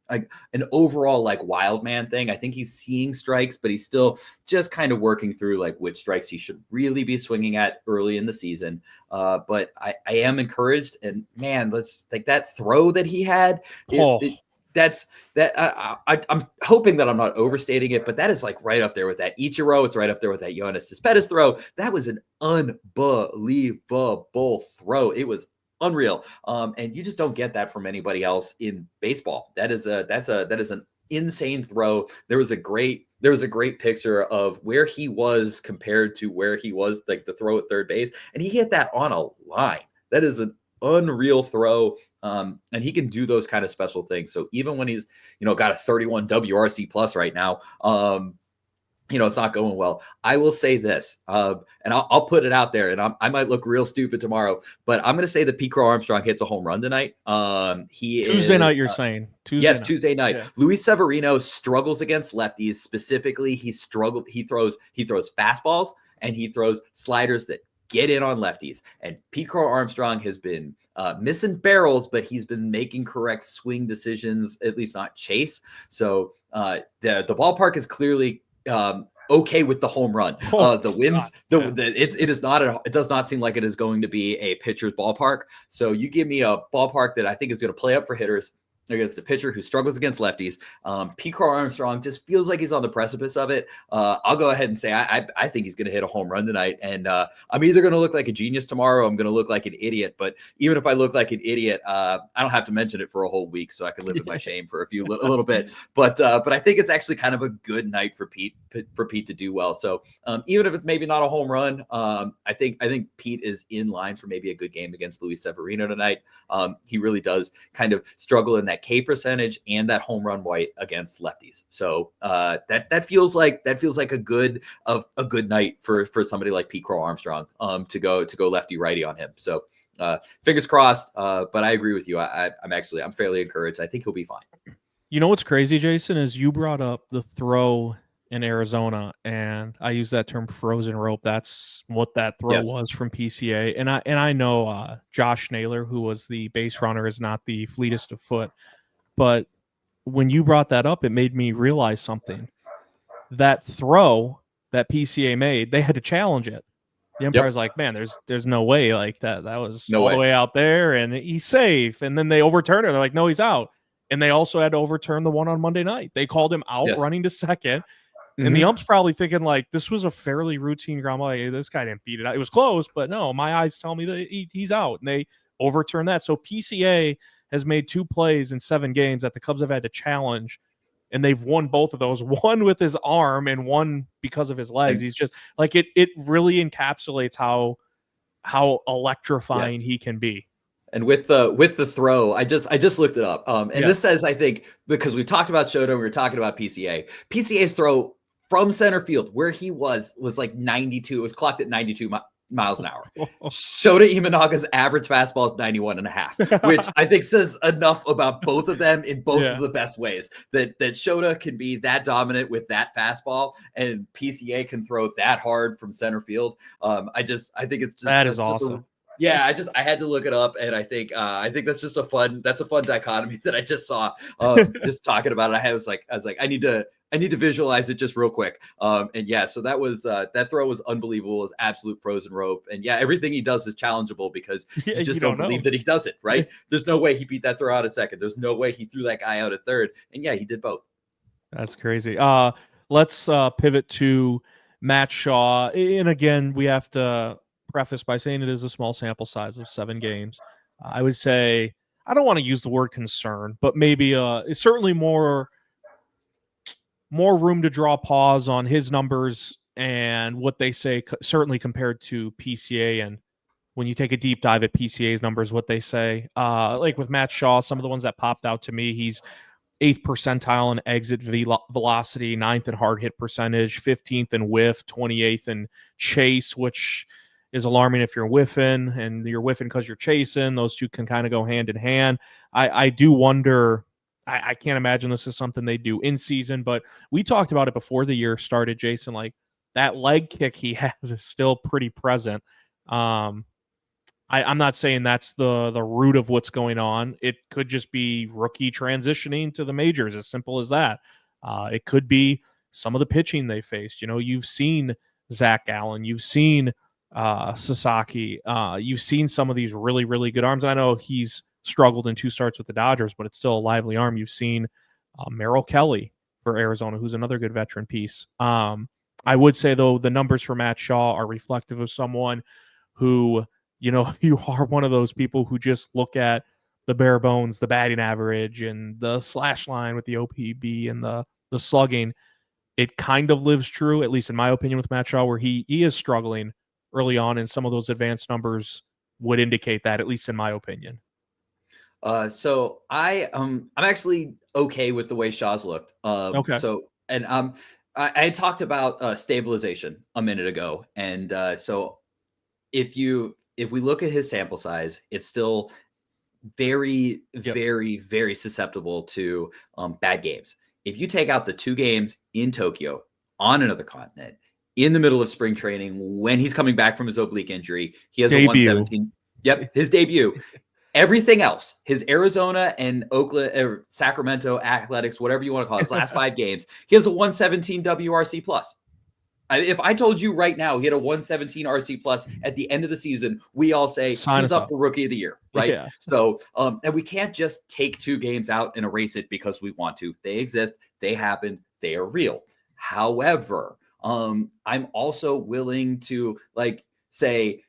an overall like wild man thing. I think he's seeing strikes, but he's still just kind of working through like which strikes he should really be swinging at early in the season. But I am encouraged, and man, let's like that throw that he had. I'm hoping that I'm not overstating it, but that is like right up there with that Ichiro. It's right up there with that Yoenis Cespedes throw. That was an unbelievable throw. It was unreal. And you just don't get that from anybody else in baseball. That is an insane throw. There was a great picture of where he was compared to where he was, like the throw at third base, and he hit that on a line. That is an unreal throw. And he can do those kind of special things. So even when he's, got a 31 WRC plus right now, it's not going well. I will say this, and I'll put it out there, and I might look real stupid tomorrow, but I'm going to say that Pete Crow-Armstrong hits a home run tonight. Tuesday night, you're saying? Tuesday night. Yeah. Luis Severino struggles against lefties. Specifically, he throws fastballs and he throws sliders that get in on lefties. And Pete Crow-Armstrong has been missing barrels, but he's been making correct swing decisions, at least not chase. So the ballpark is clearly okay with the home run. The winds, it does not seem like it is going to be a pitcher's ballpark. So you give me a ballpark that I think is going to play up for hitters against a pitcher who struggles against lefties. Pete Crow-Armstrong just feels like he's on the precipice of it. I'll go ahead and say I think he's going to hit a home run tonight. And I'm either going to look like a genius tomorrow, or I'm going to look like an idiot. But even if I look like an idiot, I don't have to mention it for a whole week, so I can live with my shame for a little bit. But I think it's actually kind of a good night for Pete to do well. So even if it's maybe not a home run, I think Pete is in line for maybe a good game against Luis Severino tonight. He really does kind of struggle in that K percentage and that home run white against lefties. So that feels like a good night for somebody like Pete Crow-Armstrong to go lefty righty on him. So fingers crossed. But I agree with you. I'm fairly encouraged. I think he'll be fine. You know what's crazy, Jason, is you brought up the throw in Arizona, and I use that term frozen rope. That's what that throw Yes. was from PCA. And I know Josh Naylor, who was the base runner, is not the fleetest of foot, but when you brought that up, it made me realize something. That throw that PCA made, they had to challenge it. The umpire's like, man, there's no way like that. That was No all way. the way out there, and he's safe. And then they overturn it. They're like, no, he's out. And they also had to overturn the one on Monday night. They called him out running to second. And the ump's probably thinking, like, this was a fairly routine ground ball. Like, this guy didn't beat it out. It was close, but no, my eyes tell me that he's out. And they overturned that. So PCA has made 2 plays in 7 games that the Cubs have had to challenge, and they've won both of those. One with his arm and one because of his legs. He's just like it really encapsulates how electrifying he can be. And with the throw, I just looked it up. This says, I think, because we talked about Shota, we were talking about PCA. PCA's throw from center field, where he was like 92. It was clocked at 92 miles an hour. Shota Imanaga's average fastball is 91.5, which I think says enough about both of them in both of the best ways. That Shota can be that dominant with that fastball, and PCA can throw that hard from center field. I think it's just that is awesome. I had to look it up, and I think that's just a fun dichotomy that I just saw. Just talking about it, I was like, I need to visualize it just real quick. So that was that throw was unbelievable. It was absolute frozen rope, and everything he does is challengeable because you just don't believe that he does it, right? There's no way he beat that throw out at second. There's no way he threw that guy out at third, and he did both. That's crazy. Let's pivot to Matt Shaw, and again, we have to preface by saying it is a small sample size of 7 games. I would say, I don't want to use the word concern, but maybe it's certainly more room to draw pause on his numbers and what they say, certainly compared to PCA. And when you take a deep dive at PCA's numbers, what they say, like with Matt Shaw, some of the ones that popped out to me, he's 8th percentile in exit velocity, 9th in hard hit percentage, 15th in whiff, 28th in chase, which is alarming if you're whiffing, and you're whiffing because you're chasing. Those two can kind of go hand in hand. I do wonder, I can't imagine this is something they do in season, but we talked about it before the year started, Jason, like that leg kick he has is still pretty present. I'm not saying that's the root of what's going on. It could just be rookie transitioning to the majors, as simple as that. It could be some of the pitching they faced. You know, you've seen Zach Allen, you've seen Sasaki, you've seen some of these really, really good arms. I know he's struggled in 2 starts with the Dodgers, but it's still a lively arm. You've seen Merrill Kelly for Arizona, who's another good veteran piece. I would say, though, the numbers for Matt Shaw are reflective of someone who, you know, you are one of those people who just look at the bare bones, the batting average and the slash line with the OPB and the slugging. It kind of lives true, at least in my opinion, with Matt Shaw, where he is struggling early on, and some of those advanced numbers would indicate that, at least in my opinion. So I'm actually okay with the way Shaw's looked. Okay. So, and I talked about stabilization a minute ago, and so if we look at his sample size, it's still very, very, very susceptible to bad games. If you take out the 2 games in Tokyo on another continent in the middle of spring training, when he's coming back from his oblique injury, he has a 117. Yep, his debut. Everything else, his Arizona and Oakland or Sacramento Athletics, whatever you want to call it, his last 5 games, he has a 117 WRC plus. If I told you right now he had a 117 RC plus at the end of the season, we all say he's up for Rookie of the Year, right? Yeah. So, and we can't just take 2 games out and erase it because we want to. They exist, they happen, they are real. However, I'm also willing to say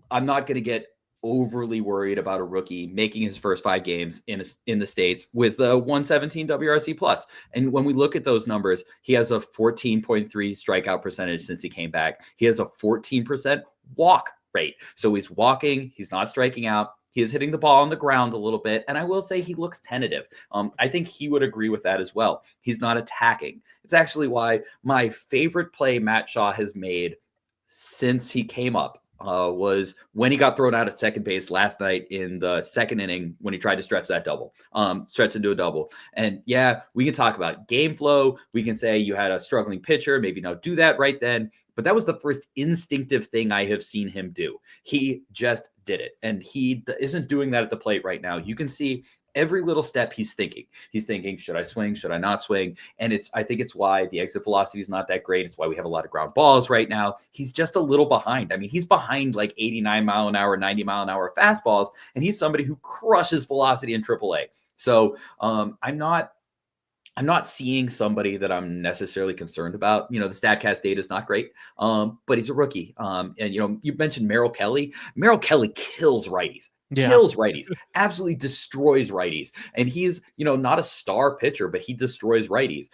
I'm not going to get overly worried about a rookie making his first 5 games in the States with a 117 WRC plus. And when we look at those numbers, he has a 14.3 strikeout percentage since he came back. He has a 14% walk rate. So he's walking, he's not striking out. He is hitting the ball on the ground a little bit. And I will say he looks tentative. I think he would agree with that as well. He's not attacking. It's actually why my favorite play Matt Shaw has made since he came up was when he got thrown out at second base last night in the second inning when he tried to stretch into a double. And yeah, we can talk about game flow. We can say you had a struggling pitcher, maybe not do that right then. But that was the first instinctive thing I have seen him do. He just did it. And he isn't doing that at the plate right now. You can see every little step he's thinking. He's thinking, should I swing? Should I not swing? And I think it's why the exit velocity is not that great. It's why we have a lot of ground balls right now. He's just a little behind. I mean, he's behind like 89 mile an hour, 90 mile an hour fastballs, and he's somebody who crushes velocity in AAA. So I'm not seeing somebody that I'm necessarily concerned about. The StatCast data is not great, but he's a rookie. And, you mentioned Merrill Kelly. Merrill Kelly kills righties. Kills righties, absolutely destroys righties. And he's, not a star pitcher, but he destroys righties.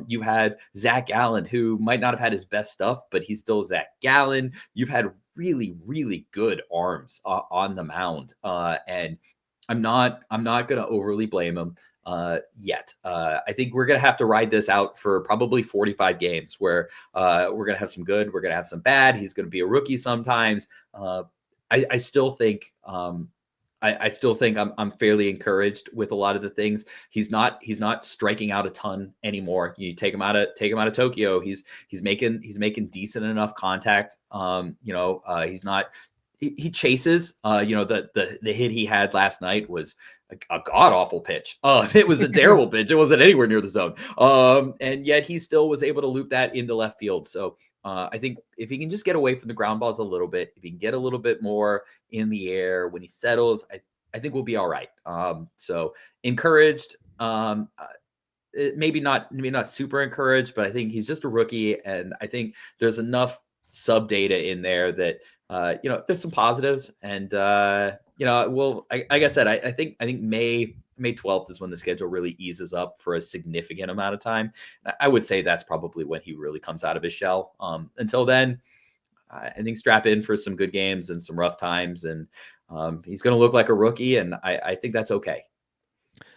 You had Zach Gallen, who might not have had his best stuff, but he's still Zach Gallen. You've had really, really good arms on the mound. And I'm not going to overly blame him yet. I think we're going to have to ride this out for probably 45 games where we're going to have some good, we're going to have some bad. He's going to be a rookie sometimes. I still think I still think I'm fairly encouraged with a lot of the things. He's not striking out a ton anymore. You take him out of Tokyo. He's making decent enough contact. He's not. He chases. The hit he had last night was a god awful pitch. It was a terrible pitch. It wasn't anywhere near the zone. And yet he still was able to loop that into left field. So I think if he can just get away from the ground balls a little bit, if he can get a little bit more in the air when he settles, I think we'll be all right. So encouraged. Maybe not super encouraged, but I think he's just a rookie, and I think there's enough sub data in there that there's some positives, and like I said, I think May 12th is when the schedule really eases up for a significant amount of time. I would say that's probably when he really comes out of his shell. Until then, I think strap in for some good games and some rough times, and he's going to look like a rookie, and I think that's okay.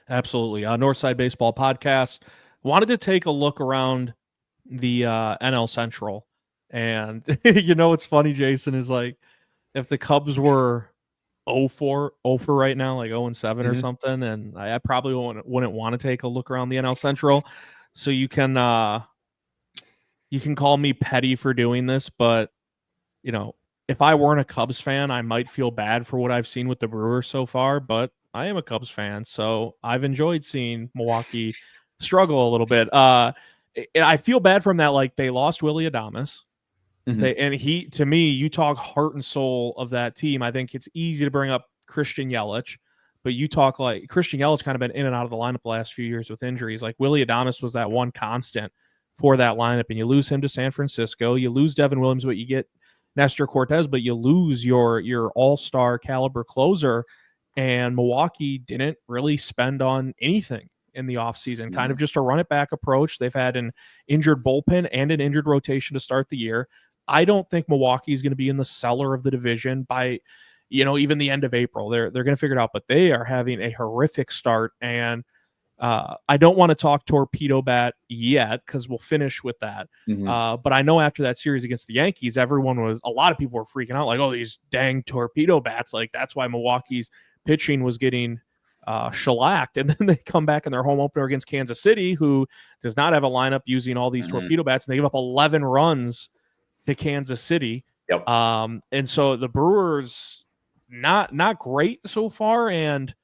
Absolutely. Northside Baseball Podcast. Wanted to take a look around the NL Central. And, what's funny, Jason, is like if the Cubs were 0-4 right now, like 0-7 or something, and I probably wouldn't want to take a look around the NL Central. So you can call me petty for doing this, but, if I weren't a Cubs fan, I might feel bad for what I've seen with the Brewers so far, but I am a Cubs fan, so I've enjoyed seeing Milwaukee struggle a little bit. I feel bad from that, like they lost Willy Adames. To me, you talk heart and soul of that team. I think it's easy to bring up Christian Yelich, but you talk like Christian Yelich kind of been in and out of the lineup the last few years with injuries. Like Willy Adames was that one constant for that lineup, and you lose him to San Francisco. You lose Devin Williams, but you get Nestor Cortez, but you lose your all-star caliber closer, and Milwaukee didn't really spend on anything in the offseason, kind of just a run-it-back approach. They've had an injured bullpen and an injured rotation to start the year. I don't think Milwaukee is going to be in the cellar of the division by, even the end of April. They're going to figure it out, but they are having a horrific start, and I don't want to talk torpedo bat yet because we'll finish with that. But I know after that series against the Yankees, a lot of people were freaking out like, oh, these dang torpedo bats. Like that's why Milwaukee's pitching was getting shellacked. And then they come back in their home opener against Kansas City, who does not have a lineup using all these torpedo bats. And they give up 11 runs to Kansas City. Yep. And so the Brewers not great so far. And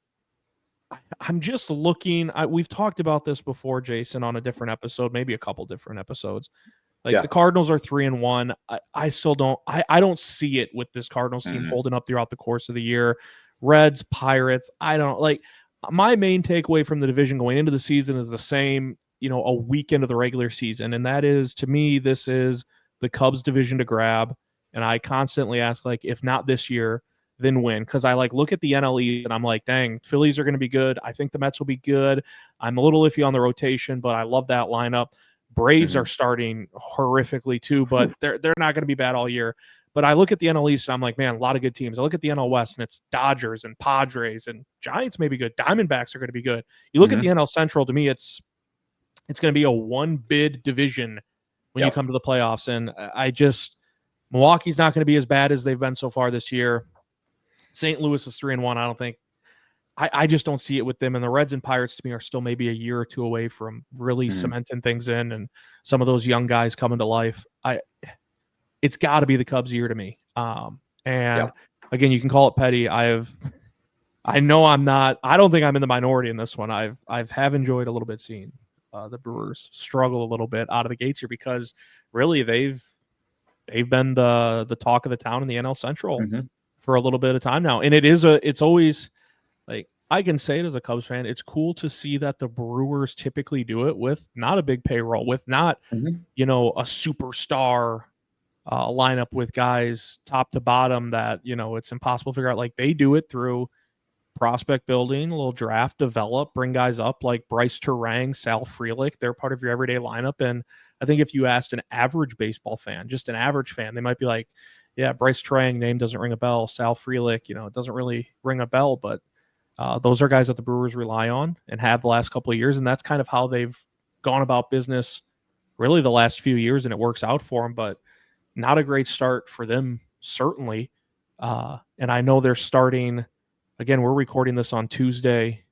I'm just looking. We've talked about this before, Jason, on a different episode, maybe a couple different episodes. Like the Cardinals are 3-1. I still don't. I don't see it with this Cardinals team holding up throughout the course of the year. Reds, Pirates. I don't like. My main takeaway from the division going into the season is the same. A week into the regular season, and that is, to me, this is the Cubs division to grab. And I constantly ask, like, if not this year, then when? Because I look at the NL East and I'm like, dang, Phillies are going to be good. I think the Mets will be good. I'm a little iffy on the rotation, but I love that lineup. Braves are starting horrifically too, but they're not going to be bad all year. But I look at the NL East and I'm like, man, a lot of good teams. I look at the NL West and it's Dodgers and Padres and Giants may be good. Diamondbacks are going to be good. You look at the NL Central, to me, it's going to be a one bid division when you come to the playoffs. And I just Milwaukee's not going to be as bad as they've been so far this year. St. Louis is 3-1. I don't think. I just don't see it with them. And the Reds and Pirates to me are still maybe a year or two away from really cementing things in and some of those young guys coming to life. It's got to be the Cubs' year to me. And again, you can call it petty. I don't think I'm in the minority in this one. I've enjoyed a little bit seeing the Brewers struggle a little bit out of the gates here because really they've been the talk of the town in the NL Central for a little bit of time now. And it's always like, I can say it as a Cubs fan, it's cool to see that the Brewers typically do it with not a big payroll, with not, a superstar lineup with guys top to bottom that, it's impossible to figure out. Like, they do it through prospect building, a little draft, develop, bring guys up like Bryce Terang, Sal Frelick. They're part of your everyday lineup. And I think if you asked an average baseball fan, just an average fan, they might be like, yeah, Bryce Terang name doesn't ring a bell. Sal Frelick, it doesn't really ring a bell, but those are guys that the Brewers rely on and have the last couple of years. And that's kind of how they've gone about business really the last few years, and it works out for them, but not a great start for them, certainly. And I know they're starting, again, we're recording this on Tuesday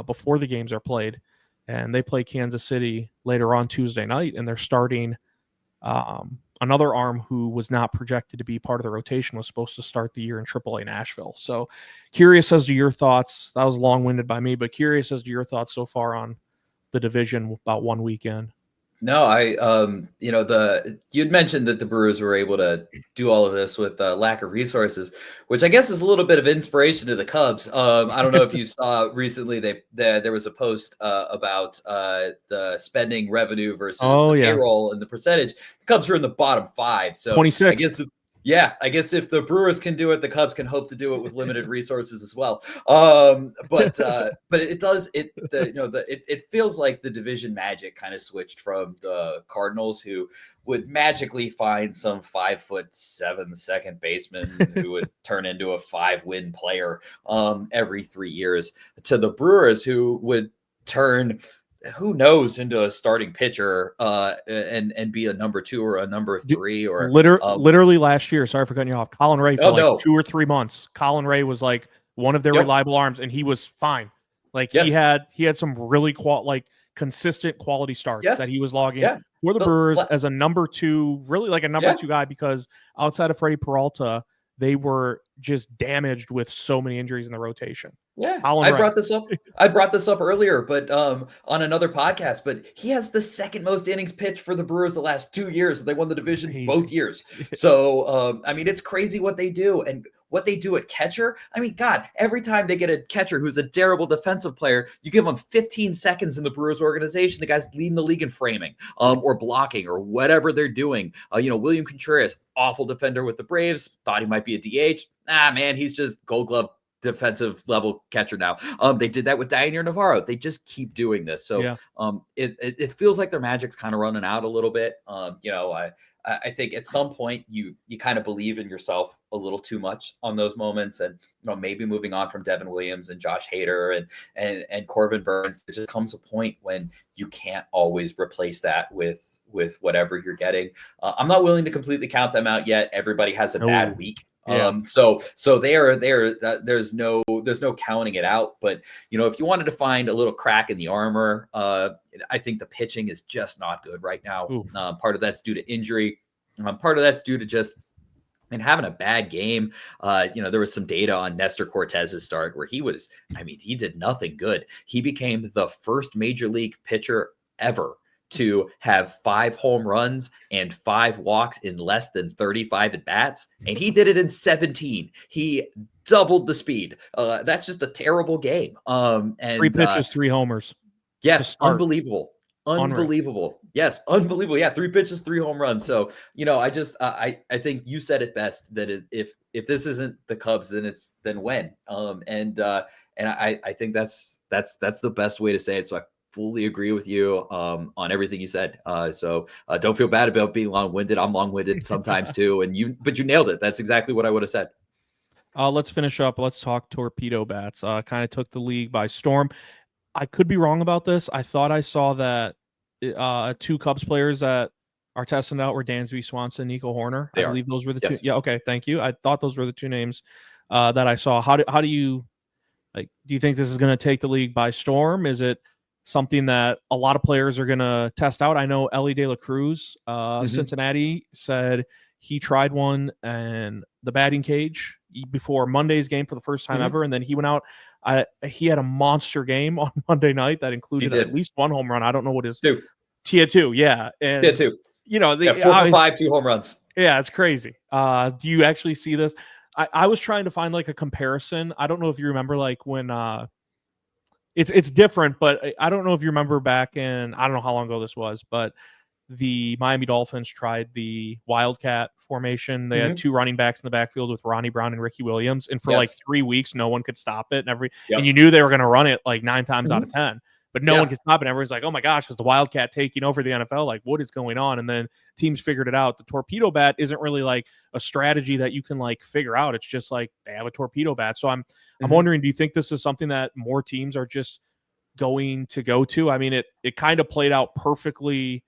before the games are played, and they play Kansas City later on Tuesday night, and they're starting another arm who was not projected to be part of the rotation, was supposed to start the year in AAA Nashville. So curious as to your thoughts. That was long-winded by me, but curious as to your thoughts so far on the division about one weekend. No, you'd mentioned that the Brewers were able to do all of this with lack of resources, which I guess is a little bit of inspiration to the Cubs. I don't know if you saw recently, there was a post about the spending revenue versus the payroll and the percentage. The Cubs are in the bottom 5. So 26. I guess if the Brewers can do it, the Cubs can hope to do it with limited resources as well. But it feels like the division magic kind of switched from the Cardinals, who would magically find some 5'7" second baseman who would turn into a 5-win player every 3 years, to the Brewers, who would turn who knows into a starting pitcher and be a number 2 or a number 3 or literally last year. Sorry for cutting you off. Colin Ray for 2 or 3 months. Colin Ray was like one of their reliable arms, and he was fine. Like he had some really consistent quality starts that he was logging for the Brewers as a number 2, really like a number 2 guy, because outside of Freddie Peralta, they were just damaged with so many injuries in the rotation. Yeah, I brought this up earlier, but on another podcast. But he has the second most innings pitched for the Brewers the last 2 years. They won the division both years. So it's crazy what they do, and what they do at catcher. I mean, God, every time they get a catcher who's a terrible defensive player, you give them 15 seconds in the Brewers organization, the guy's leading the league in framing or blocking or whatever they're doing. William Contreras, awful defender with the Braves, thought he might be a DH. Man, he's just Gold Glove defensive level catcher now. They did that with Daniel Navarro. They just keep doing this. So it feels like their magic's kind of running out a little bit. I think at some point you kind of believe in yourself a little too much on those moments, and maybe moving on from Devin Williams and Josh Hader and Corbin Burns, there just comes a point when you can't always replace that with whatever you're getting. I'm not willing to completely count them out yet. Everybody has a bad week. So there's no counting it out. But if you wanted to find a little crack in the armor, I think the pitching is just not good right now. Part of that's due to injury. Part of that's due to just having a bad game. There was some data on Nestor Cortez's start where he did nothing good. He became the first major league pitcher ever to have 5 home runs and 5 walks in less than 35 at bats. And he did it in 17. He doubled the speed. That's just a terrible game. And 3 pitches, 3 homers. Yes. Unbelievable. Yes. Unbelievable. Yeah. 3 pitches, 3 home runs. So, I think you said it best that if this isn't the Cubs, then when? And I think that's the best way to say it. So I fully agree with you on everything you said. So don't feel bad about being long-winded. I'm long-winded sometimes too. But you nailed it. That's exactly what I would have said. Let's finish up. Let's talk torpedo bats. Kind of took the league by storm. I could be wrong about this. I thought I saw that 2 Cubs players that are testing out were Dansby Swanson, Nico Horner. They I are. believe those were the Yes. two. Yeah, okay, thank you. I thought those were the two names that I saw. How do you like? Do you think this is going to take the league by storm? Is it something that a lot of players are going to test out? I know Ellie De La Cruz, Cincinnati, said he tried one in the batting cage before Monday's game for the first time ever, and then he went out. He had a monster game on Monday night that included at least one home run. I don't know what his two. He had two, yeah, and He had two. You know, 4 for 5, 2 home runs. Yeah, it's crazy. Do you actually see this? I was trying to find like a comparison. I don't know if you remember like when it's different, but I don't know if you remember back in, I don't know how long ago this was, but the Miami Dolphins tried the Wildcat formation. They had two running backs in the backfield with Ronnie Brown and Ricky Williams, and for like 3 weeks, no one could stop it. And you knew they were going to run it like 9 times out of 10. But no one can stop it. Everyone's like, oh my gosh, is the Wildcat taking over the NFL? Like, what is going on? And then teams figured it out. The torpedo bat isn't really like a strategy that you can like figure out. It's just like they have a torpedo bat. So I'm wondering, do you think this is something that more teams are just going to go to? I mean, it kind of played out perfectly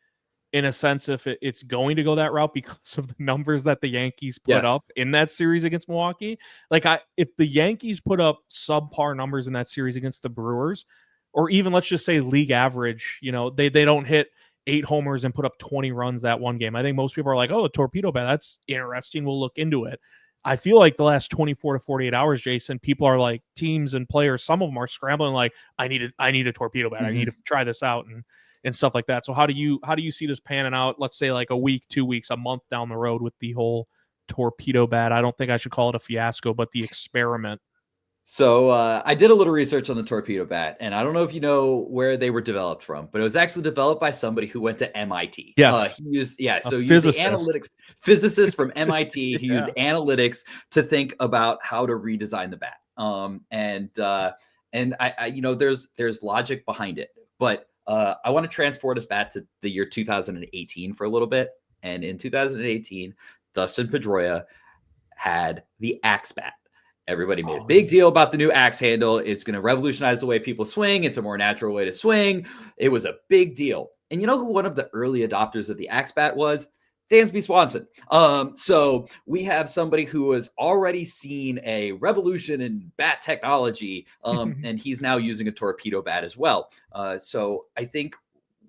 in a sense if it's going to go that route because of the numbers that the Yankees put up in that series against Milwaukee. Like if the Yankees put up subpar numbers in that series against the Brewers, or even let's just say league average, you know, they don't hit 8 homers and put up 20 runs that one game. I think most people are like, oh, a torpedo bat, that's interesting. We'll look into it. I feel like the last 24 to 48 hours, Jason, people are like, teams and players, some of them are scrambling like, I need a torpedo bat. I need to try this out and stuff like that. So how do you see this panning out? Let's say like a week, 2 weeks, a month down the road with the whole torpedo bat. I don't think I should call it a fiasco, but the experiment. So I did a little research on the torpedo bat, and I don't know if you know where they were developed from, but it was actually developed by somebody who went to MIT. Yes. He used the analytics physicist from MIT. He used analytics to think about how to redesign the bat. And I you know, there's logic behind it, but I want to transport us back to the year 2018 for a little bit. And in 2018, Dustin Pedroia had the Axe bat. Everybody made a big deal about the new axe handle. It's going to revolutionize the way people swing. It's a more natural way to swing. It was a big deal. And you know who one of the early adopters of the axe bat was? Dansby Swanson. So we have somebody who has already seen a revolution in bat technology, and he's now using a torpedo bat as well. So I think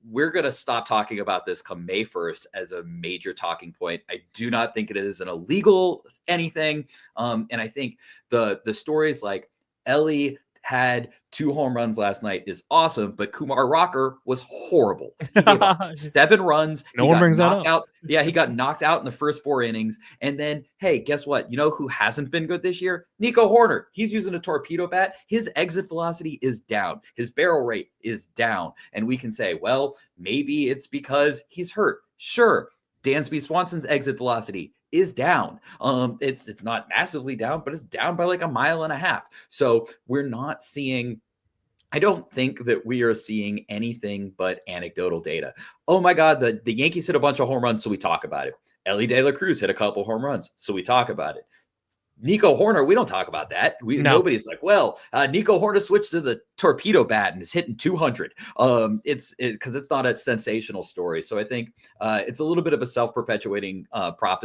we're going to stop talking about this come May 1st as a major talking point. I do not think it is an illegal anything. And I think the stories like Ellie had 2 home runs last night is awesome, but Kumar Rocker was horrible. He gave up 7 runs. No one brings that up. Yeah, he got knocked out in the first 4 innings. And then, hey, guess what? You know who hasn't been good this year? Nico Horner. He's using a torpedo bat. His exit velocity is down. His barrel rate is down. And we can say, well, maybe it's because he's hurt. Sure. Dansby Swanson's exit velocity is down. It's not massively down, but it's down by like 1.5 miles. So we're not seeing, I don't think that we are seeing anything but anecdotal data. Oh my God, the Yankees hit a bunch of home runs, so we talk about it. Ellie De La Cruz hit a couple home runs, so we talk about it. Nico Horner, we don't talk about that. Nobody's like, well, Nico Horner switched to the torpedo bat and is hitting 200. Because it's not a sensational story. So I think it's a little bit of a self-perpetuating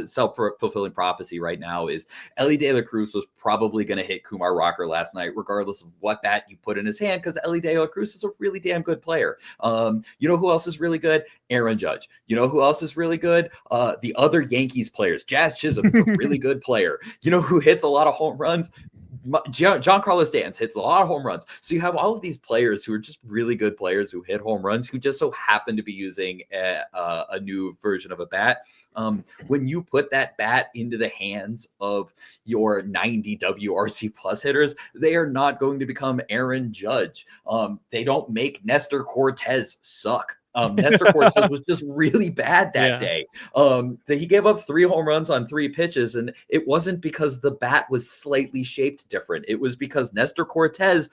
self-fulfilling prophecy right now. Is Ellie De La Cruz was probably going to hit Kumar Rocker last night, regardless of what bat you put in his hand, because Ellie De La Cruz is a really damn good player. You know who else is really good? Aaron Judge. You know who else is really good? The other Yankees players. Jazz Chisholm is a really good player. You know who hits a lot of home runs? Giancarlo Stanton hits a lot of home runs. So you have all of these players who are just really good players who hit home runs, who just so happen to be using a new version of a bat. When you put that bat into the hands of your 90 WRC plus hitters, they are not going to become Aaron Judge. They don't make Nestor Cortez suck. Nestor Cortez was just really bad that day. He gave up 3 home runs on 3 pitches, and it wasn't because the bat was slightly shaped different. It was because Nestor Cortez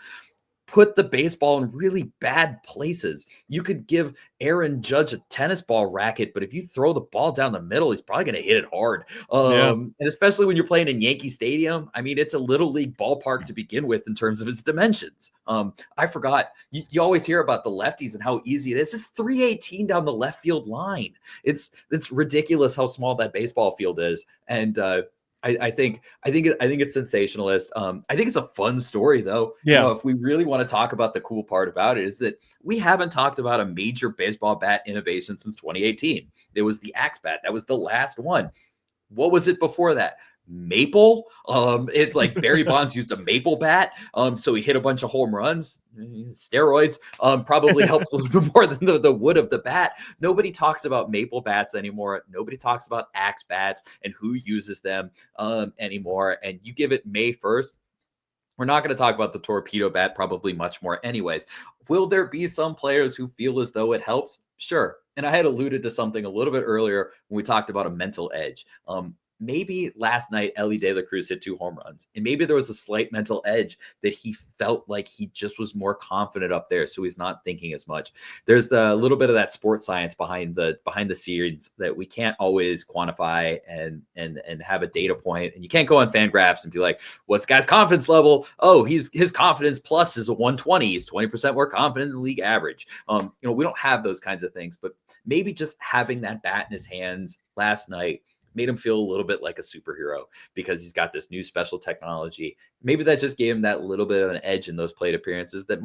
put the baseball in really bad places. You could give Aaron Judge a tennis ball racket, but if you throw the ball down the middle, he's probably going to hit it hard. Yeah. And especially when you're playing in Yankee Stadium, I mean, it's a little league ballpark to begin with in terms of its dimensions. I forgot, you always hear about the lefties and how easy it is. It's 318 down the left field line. It's ridiculous how small that baseball field is. And I think it's sensationalist. I think it's a fun story, though. Yeah. If we really want to talk about the cool part about it, is that we haven't talked about a major baseball bat innovation since 2018. It was the Axe bat. That was the last one. What was it before that? Maple. It's like Barry Bonds used a maple bat. So he hit a bunch of home runs. Steroids probably helped a little bit more than the wood of the bat. Nobody talks about maple bats anymore. Nobody talks about axe bats and who uses them anymore. And you give it May 1st. We're not going to talk about the torpedo bat probably much more anyways. Will there be some players who feel as though it helps? Sure. And I had alluded to something a little bit earlier when we talked about a mental edge. Maybe last night, Ellie De La Cruz hit 2 home runs, and maybe there was a slight mental edge that he felt like he just was more confident up there, so he's not thinking as much. There's the little bit of that sports science behind the scenes that we can't always quantify and have a data point, and you can't go on FanGraphs and be like, what's guy's confidence level? Oh, his confidence plus is a 120. He's 20% more confident than the league average. We don't have those kinds of things, but maybe just having that bat in his hands last night made him feel a little bit like a superhero because he's got this new special technology. Maybe that just gave him that little bit of an edge in those plate appearances that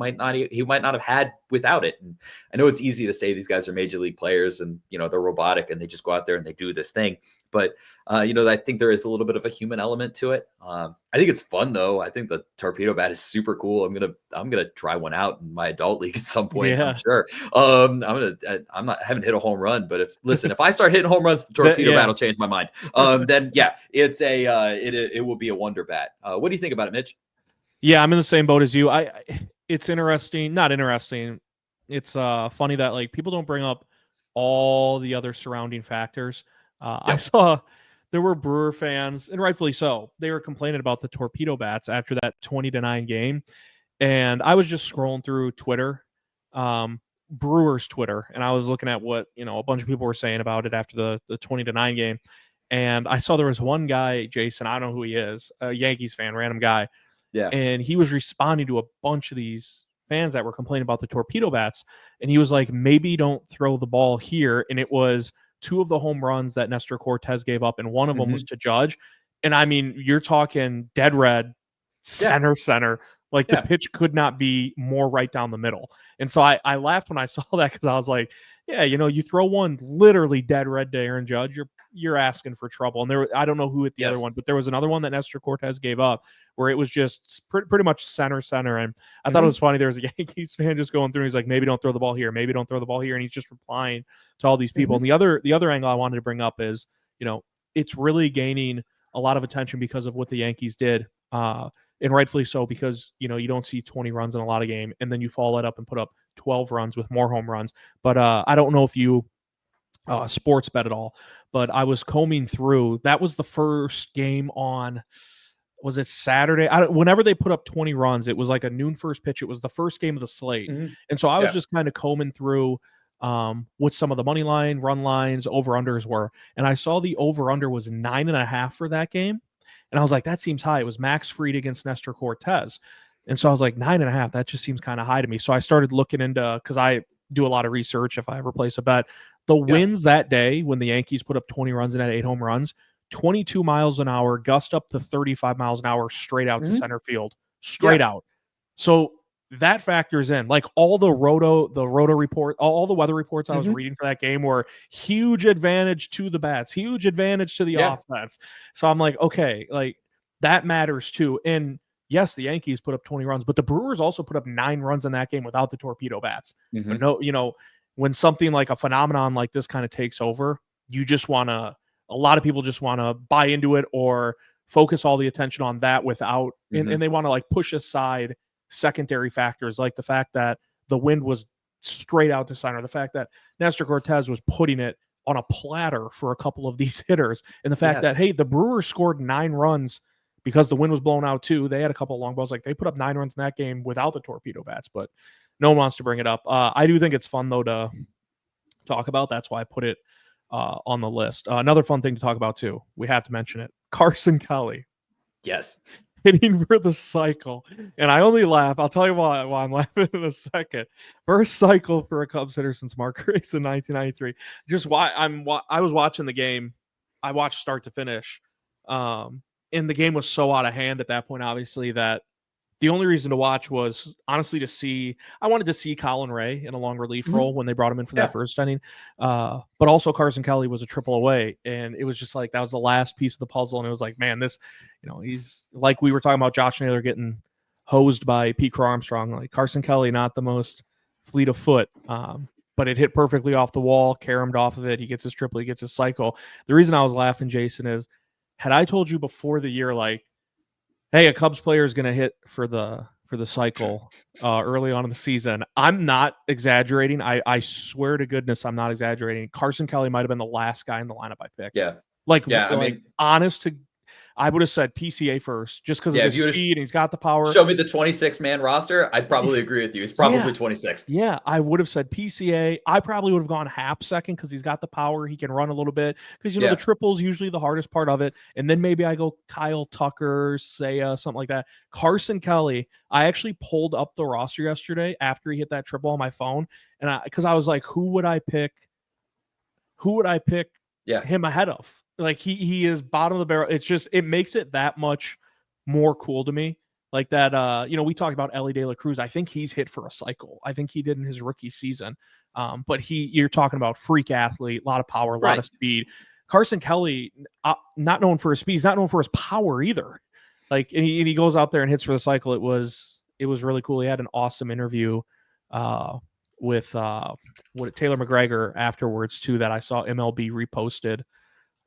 he might not have had without it. And I know it's easy to say these guys are major league players and, they're robotic and they just go out there and they do this thing. But, I think there is a little bit of a human element to it. I think it's fun though. I think the torpedo bat is super cool. I'm going to try one out in my adult league at some point. Yeah. I'm sure. I haven't hit a home run, but if I start hitting home runs, the torpedo bat will change my mind. Then yeah, it will be a wonder bat. What do you think about it, Mitch? Yeah, I'm in the same boat as you. It's interesting, not interesting. It's funny that like people don't bring up all the other surrounding factors. I saw there were Brewer fans, and rightfully so. They were complaining about the torpedo bats after that 20-9 game, and I was just scrolling through Twitter, Brewers Twitter, and I was looking at what a bunch of people were saying about it after the 20-9 game, and I saw there was one guy, Jason, I don't know who he is, a Yankees fan, random guy. Yeah. And he was responding to a bunch of these fans that were complaining about the torpedo bats. And he was like, maybe don't throw the ball here. And it was 2 of the home runs that Nestor Cortez gave up, and one of them was to Judge. And I mean, you're talking dead red, center. Like the pitch could not be more right down the middle. And so I laughed when I saw that because I was like, yeah, you throw one literally dead red to Aaron Judge, you're asking for trouble. And I don't know who hit the other one, but there was another one that Nestor Cortez gave up where it was just pretty much center. And I thought it was funny. There was a Yankees fan just going through. And he's like, maybe don't throw the ball here. Maybe don't throw the ball here. And he's just replying to all these people. And the other angle I wanted to bring up is, it's really gaining a lot of attention because of what the Yankees did. And rightfully so, because, you don't see 20 runs in a lot of game, and then you follow that up and put up 12 runs with more home runs. But I don't know if you sports bet at all, but I was combing through. That was the first game on, was it Saturday? Whenever they put up 20 runs, it was like a noon first pitch. It was the first game of the slate. And so I was just kind of combing through what some of the money line, run lines, over-unders were. And I saw the over-under was 9.5 for that game. And I was like, that seems high. It was Max Fried against Nestor Cortez. And so I was like, 9.5, that just seems kind of high to me. So I started looking into, because I do a lot of research if I ever place a bet. The winds that day when the Yankees put up 20 runs and had 8 home runs, 22 miles an hour, gust up to 35 miles an hour straight out to center field. Straight out. So that factors in. Like all the roto report, all the weather reports I was reading for that game were huge advantage to the bats, huge advantage to the offense. So I'm like, okay, like that matters too. And yes, the Yankees put up 20 runs, but the Brewers also put up 9 runs in that game without the torpedo bats. But no, when something like a phenomenon like this kind of takes over, you just want to, a lot of people just want to buy into it or focus all the attention on that without, and they want to like push aside secondary factors like the fact that the wind was straight out to center, the fact that Nestor Cortez was putting it on a platter for a couple of these hitters, and the fact that, hey, the Brewers scored 9 runs because the wind was blowing out too. They had a couple of long balls. Like they put up 9 runs in that game without the torpedo bats, but no one wants to bring it up. I do think it's fun though to talk about. That's why I put it on the list. Another fun thing to talk about too. We have to mention it. Carson Kelly. Yes. Hitting for the cycle. And I only laugh. I'll tell you why I'm laughing in a second. First cycle for a Cubs hitter since Mark Grace in 1993. Just why I was watching the game. I watched start to finish. And the game was so out of hand at that point, obviously, that the only reason to watch was honestly to see. I wanted to see Colin Ray in a long relief role when they brought him in for that first inning. But also Carson Kelly was a triple away, and it was just like that was the last piece of the puzzle. And it was like, man, this, he's like we were talking about Josh Naylor getting hosed by Pete Crow-Armstrong. Like Carson Kelly, not the most fleet of foot, but it hit perfectly off the wall, caromed off of it. He gets his triple, he gets his cycle. The reason I was laughing, Jason, is had I told you before the year, like, hey, a Cubs player is going to hit for the cycle early on in the season, I'm not exaggerating. I swear to goodness, I'm not exaggerating. Carson Kelly might have been the last guy in the lineup I picked. Yeah. I mean, honest to, I would have said PCA first just because of his speed and he's got the power. Show me the 26-man roster. I'd probably agree with you. He's probably 26th. Yeah, I would have said PCA. I probably would have gone Hap second because he's got the power. He can run a little bit because, the triple's usually the hardest part of it. And then maybe I go Kyle Tucker, Seiya, something like that. Carson Kelly, I actually pulled up the roster yesterday after he hit that triple on my phone. And because I was like, who would I pick him ahead of? Like he is bottom of the barrel. It's just, it makes it that much more cool to me. Like that, we talked about Ellie De La Cruz. I think he's hit for a cycle. I think he did in his rookie season. But you're talking about freak athlete, a lot of power, a lot of speed. Carson Kelly, not known for his speed, he's not known for his power either. Like, and he goes out there and hits for the cycle. It was really cool. He had an awesome interview with Taylor McGregor afterwards too, that I saw MLB reposted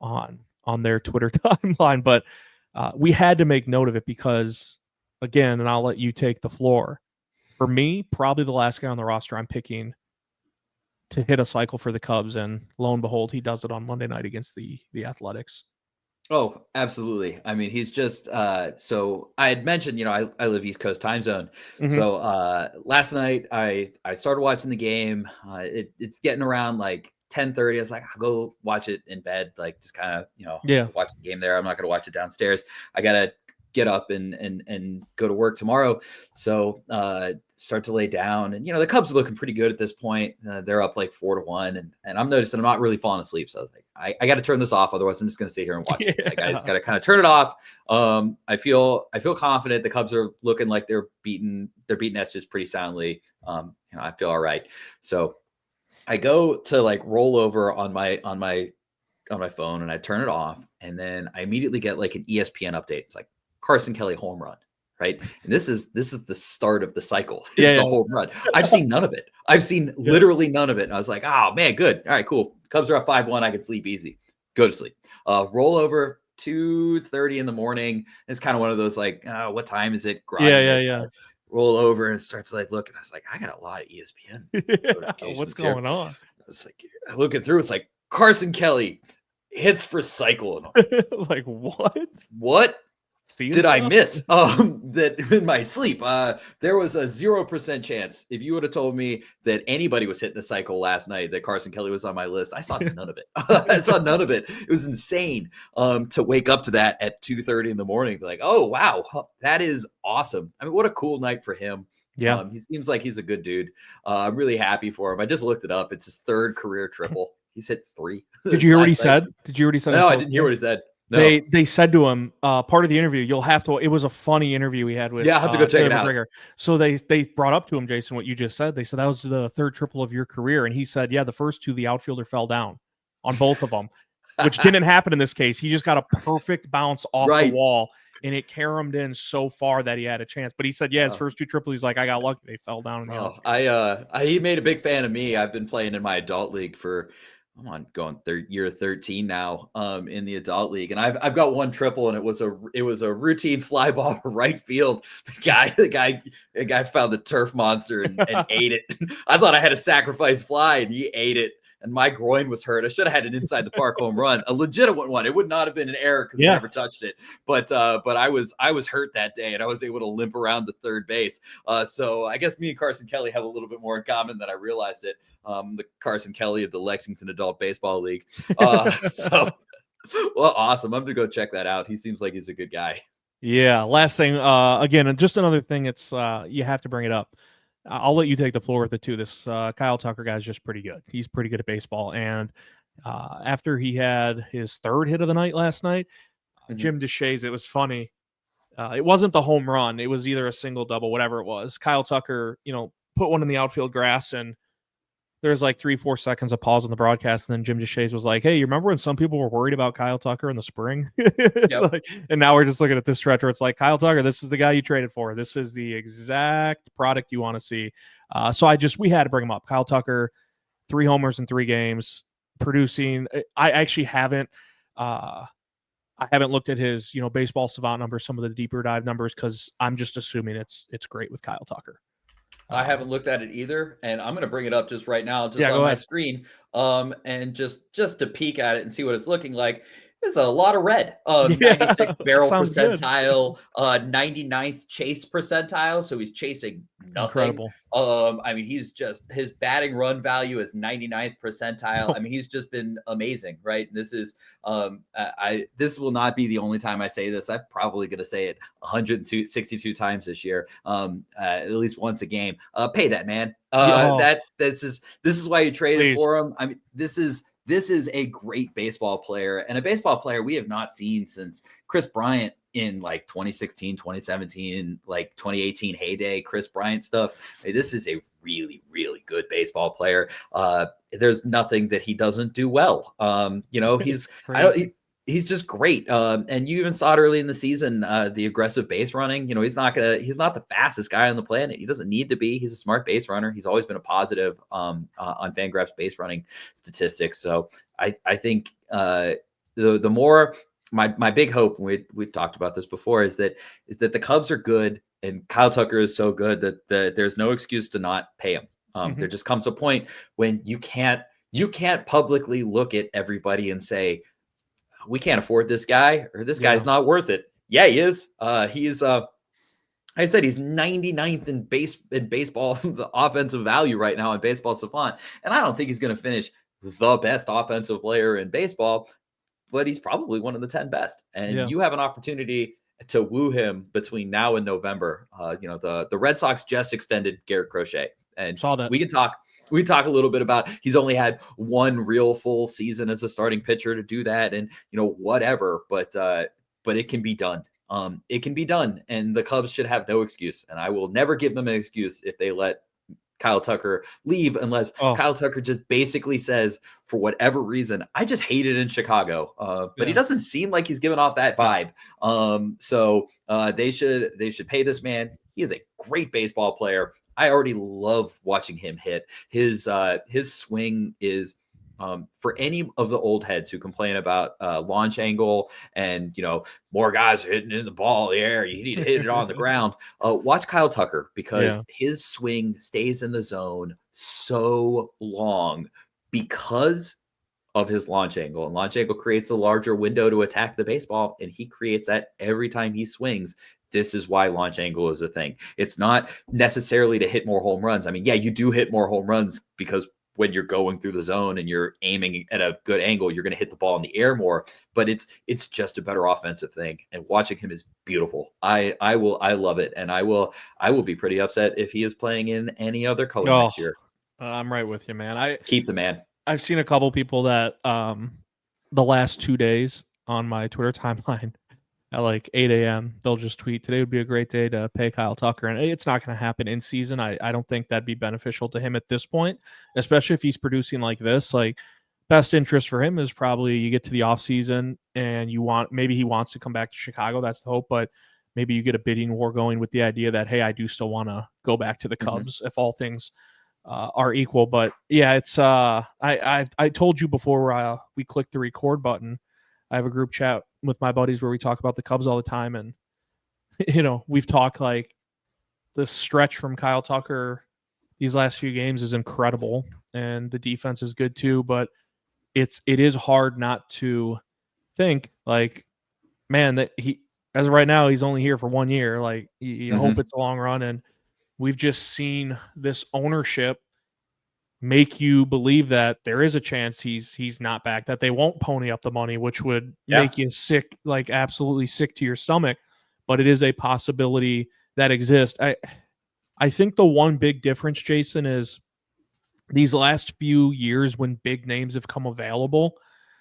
on their Twitter timeline. But we had to make note of it because, again, and I'll let you take the floor. For me, probably the last guy on the roster I'm picking to hit a cycle for the Cubs, and lo and behold, he does it on Monday night against the Athletics. Oh, absolutely. I mean, he's just so I had mentioned, I live East Coast time zone. Mm-hmm. So last night I started watching the game. It's getting around like 10:30. I was like, I'll go watch it in bed, like just kind of, watch the game there. I'm not going to watch it downstairs. I got to get up and go to work tomorrow. So start to lay down, and the Cubs are looking pretty good at this point. They're up like 4-1, and I'm noticing I'm not really falling asleep. So I was like, I got to turn this off, otherwise I'm just going to sit here and watch it. Like I just got to kind of turn it off. I feel confident. The Cubs are looking like they're beating Estes pretty soundly. I feel all right. So I go to like roll over on my phone, and I turn it off, and then I immediately get like an ESPN update. It's like Carson Kelly home run, right? And this is the start of the cycle. The home run. I've seen none of it. I've seen literally none of it. And I was like, oh man, good. All right, cool. Cubs are up 5-1. I can sleep easy. Go to sleep. Roll over 2:30 in the morning. It's kind of one of those like, what time is it? Yeah. Roll over and start to like look, and I was like, I got a lot of ESPN. What's going on? It's like looking through. It's like Carson Kelly hits for cycle. Like what? What did I miss? That in my sleep, there was a 0% chance. If you would have told me that anybody was hitting the cycle last night, that Carson Kelly was on my list, I saw none of it. I saw none of it. It was insane to wake up to that at 2:30 in the morning. Like, oh wow, that is awesome. I mean, what a cool night for him. Yeah, he seems like he's a good dude. I'm really happy for him. I just looked it up. It's his third career triple. He's hit 3. Did you hear what he said? Did you hear what he said? No, I didn't hear what he said. No. They said to him, part of the interview, you'll have to, it was a funny interview he had with, I'll have to go check it out. McGregor. So they brought up to him, Jason, what you just said. They said that was the third triple of your career. And he said, yeah, the first two, the outfielder fell down on both of them, which didn't happen in this case. He just got a perfect bounce off the wall, and it caromed in so far that he had a chance. But he said, yeah, his first two triples, he's like, I got lucky. They fell down. He made a big fan of me. I've been playing in my adult league for, going year 13 now in the adult league, and I've got one triple, and it was a routine fly ball to right field. The guy found the turf monster and ate it. I thought I had a sacrifice fly, and he ate it. and my groin was hurt. I should have had an inside the park home run, a legitimate one. It would not have been an error because I never touched it. But I was hurt that day, and I was able to limp around to third base. So I guess me and Carson Kelly have a little bit more in common than I realized it. The Carson Kelly of the Lexington Adult Baseball League. So. Well, awesome. I'm going to go check that out. He seems like he's a good guy. Yeah. Last thing, again, just another thing. It's you have to bring it up. I'll let you take the floor with it too. This Kyle Tucker guy is just pretty good. He's pretty good at baseball. And after he had his third hit of the night last night, Jim Deshaies, it was funny. It wasn't the home run. It was either a single, double, whatever it was. Kyle Tucker, put one in the outfield grass, and there's like 3-4 seconds of pause on the broadcast, and then Jim Deshaies was like, "Hey, you remember when some people were worried about Kyle Tucker in the spring?" Yep. And now we're just looking at this stretch where it's like, Kyle Tucker, this is the guy you traded for. This is the exact product you want to see. So we had to bring him up. Kyle Tucker, 3 homers in 3 games, producing. I actually haven't. I haven't looked at his, baseball savant numbers, some of the deeper dive numbers, because I'm just assuming it's great with Kyle Tucker. I haven't looked at it either, and I'm going to bring it up just right now, on my screen, and just to peek at it and see what it's looking like. There's a lot of red. 96 barrel percentile, 99th chase percentile, so he's chasing nothing. Incredible. I mean, he's just, his batting run value is 99th percentile. I mean, he's just been amazing, right? This is, this will not be the only time I say this. I'm probably going to say it 162 times this year, at least once a game. Pay that man. This is why you traded for him. I mean, this is a great baseball player, and a baseball player we have not seen since Chris Bryant in like 2016, 2017, like 2018 heyday Chris Bryant stuff. This is a really, really good baseball player. There's nothing that he doesn't do well. He's just great. And you even saw it early in the season, the aggressive base running. He's not the fastest guy on the planet. He doesn't need to be. He's a smart base runner. He's always been a positive on Fangraphs base running statistics. So I think the more my big hope, and we've talked about this before, is that the Cubs are good and Kyle Tucker is so good that there's no excuse to not pay him. There just comes a point when you can't publicly look at everybody and say, we can't afford this guy, or this guy's not worth it. Yeah, he is. He's I said he's 99th in baseball the offensive value right now in Baseball Savant, and I don't think he's going to finish the best offensive player in baseball, but he's probably one of the 10 best. And you have an opportunity to woo him between now and November. The Red Sox just extended Garrett Crochet, and saw that. We talk a little bit about, he's only had one real full season as a starting pitcher to do that, and whatever, but it can be done. It can be done, and the Cubs should have no excuse. And I will never give them an excuse if they let Kyle Tucker leave, unless Kyle Tucker just basically says, for whatever reason, I just hate it in Chicago. But he doesn't seem like he's giving off that vibe. So they should pay this man. He is a great baseball player. I already love watching him hit. His swing is, for any of the old heads who complain about launch angle and, more guys are hitting in the ball in the air, you need to hit it on the ground. Watch Kyle Tucker, because his swing stays in the zone so long because of his launch angle. And launch angle creates a larger window to attack the baseball, and he creates that every time he swings. This is why launch angle is a thing. It's not necessarily to hit more home runs. I mean, yeah, you do hit more home runs because when you're going through the zone and you're aiming at a good angle, you're going to hit the ball in the air more, but it's just a better offensive thing. And watching him is beautiful. I love it. And I will be pretty upset if he is playing in any other color next year. I'm right with you, man. Keep the man. I've seen a couple people that the last 2 days on my Twitter timeline at like 8 a.m. they'll just tweet, today would be a great day to pay Kyle Tucker. And it's not going to happen in season. I don't think that'd be beneficial to him at this point, especially if he's producing like this. Like, best interest for him is probably you get to the off season and maybe he wants to come back to Chicago. That's the hope. But maybe you get a bidding war going with the idea that, hey, I do still want to go back to the Cubs if all things are equal. But yeah, it's I told you before we clicked the record button, I have a group chat with my buddies where we talk about the Cubs all the time. And, we've talked like the stretch from Kyle Tucker these last few games is incredible. and the defense is good too. But it is hard not to think like, man, that he, as of right now, he's only here for 1 year. Like, you hope it's a long run, and we've just seen this ownership make you believe that there is a chance he's not back, that they won't pony up the money, which would make you sick, like absolutely sick to your stomach. But it is a possibility that exists. I think the one big difference, Jason, is these last few years when big names have come available,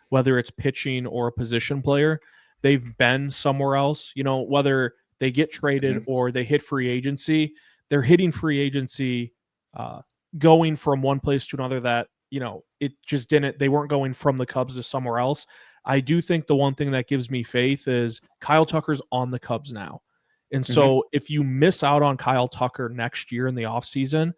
whether it's pitching or a position player, they've been somewhere else. You know, whether they get traded or they hit free agency, they're hitting free agency, going from one place to another that, you know, it just didn't, they weren't going from the Cubs to somewhere else. I do think the one thing that gives me faith is Kyle Tucker's on the Cubs now. And so if you miss out on Kyle Tucker next year in the offseason,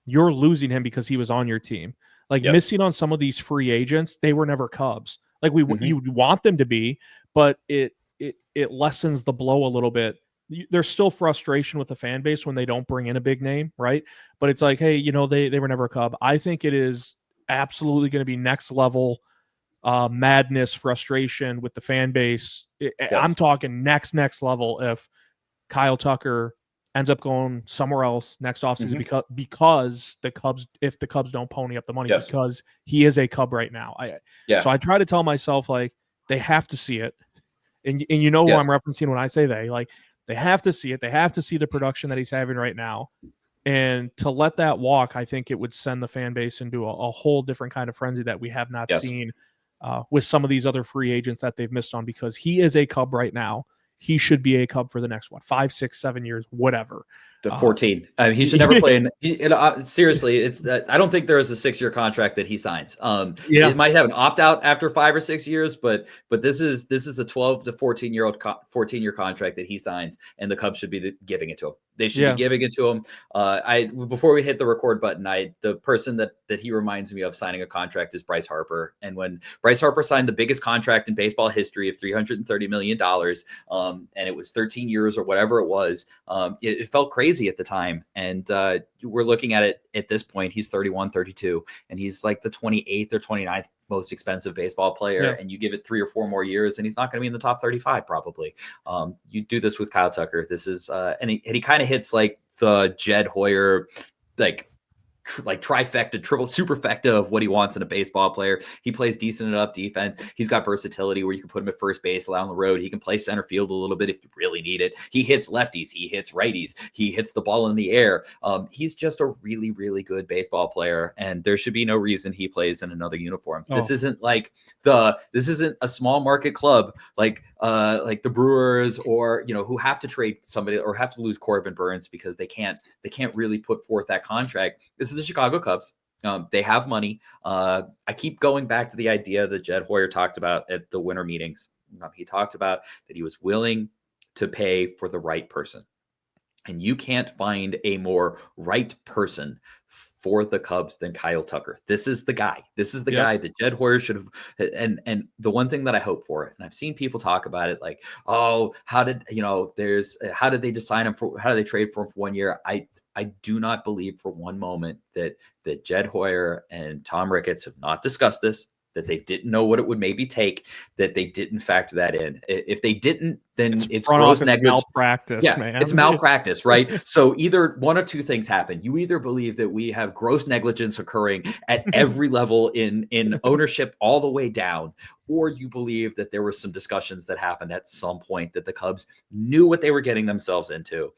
you're losing him because he was on your team. Like missing on some of these free agents, they were never Cubs. Like you want them to be, but it lessens the blow a little bit. There's still frustration with the fan base when they don't bring in a big name, right? But it's like, hey, you know, they were never a Cub. I think it is absolutely going to be next level madness, frustration with the fan base. I'm talking next level if Kyle Tucker ends up going somewhere else next offseason because the Cubs, if the Cubs don't pony up the money, because he is a Cub right now. So I try to tell myself, like, they have to see it. And you know who I'm referencing when I say they have to see it. They have to see the production that he's having right now. And to let that walk, I think it would send the fan base into a whole different kind of frenzy that we have not seen with some of these other free agents that they've missed on, because he is a Cub right now. He should be a Cub for the next 5, 6, 7 years, whatever. The 14. He should never play in. Seriously, it's that I don't think there is a 6-year contract that he signs. It might have an opt out after 5 or 6 years, but this is a 12 to 14-year contract that he signs, and the Cubs should be giving it to him. They should be giving it to him. Before we hit the record button, the person that he reminds me of signing a contract is Bryce Harper. And when Bryce Harper signed the biggest contract in baseball history of $330 million, and it was 13 years or whatever it was, it felt crazy at the time. And we're looking at it at this point, he's 31, 32, and he's like the 28th or 29th most expensive baseball player. And you give it 3 or 4 more years and he's not going to be in the top 35 probably. You do this with Kyle Tucker. This is and he kind of hits like the Jed Hoyer like trifecta, triple superfecta of what he wants in a baseball player. He plays decent enough defense. He's got versatility where you can put him at first base along the road. He can play center field a little bit if you really need it. He hits lefties. He hits righties. He hits the ball in the air. He's just a really, really good baseball player, and there should be no reason he plays in another uniform. This isn't like this isn't a small market club like the Brewers, or who have to trade somebody or have to lose Corbin Burns because they can't really put forth that contract. This is the Chicago Cubs. They have money. I keep going back to the idea that Jed Hoyer talked about at the winter meetings. He talked about that he was willing to pay for the right person. And you can't find a more right person for the Cubs than Kyle Tucker. This is the guy. This is the guy that Jed Hoyer should have. And the one thing that I hope for, and I've seen people talk about it like, oh, how did they just sign him for, how do they trade for him for 1 year? I do not believe for one moment that Jed Hoyer and Tom Ricketts have not discussed this, that they didn't know what it would maybe take, that they didn't factor that in. If they didn't, then it's gross negligence. Malpractice, man. It's malpractice, right? So either one of two things happen. You either believe that we have gross negligence occurring at every level in ownership all the way down, or you believe that there were some discussions that happened at some point that the Cubs knew what they were getting themselves into.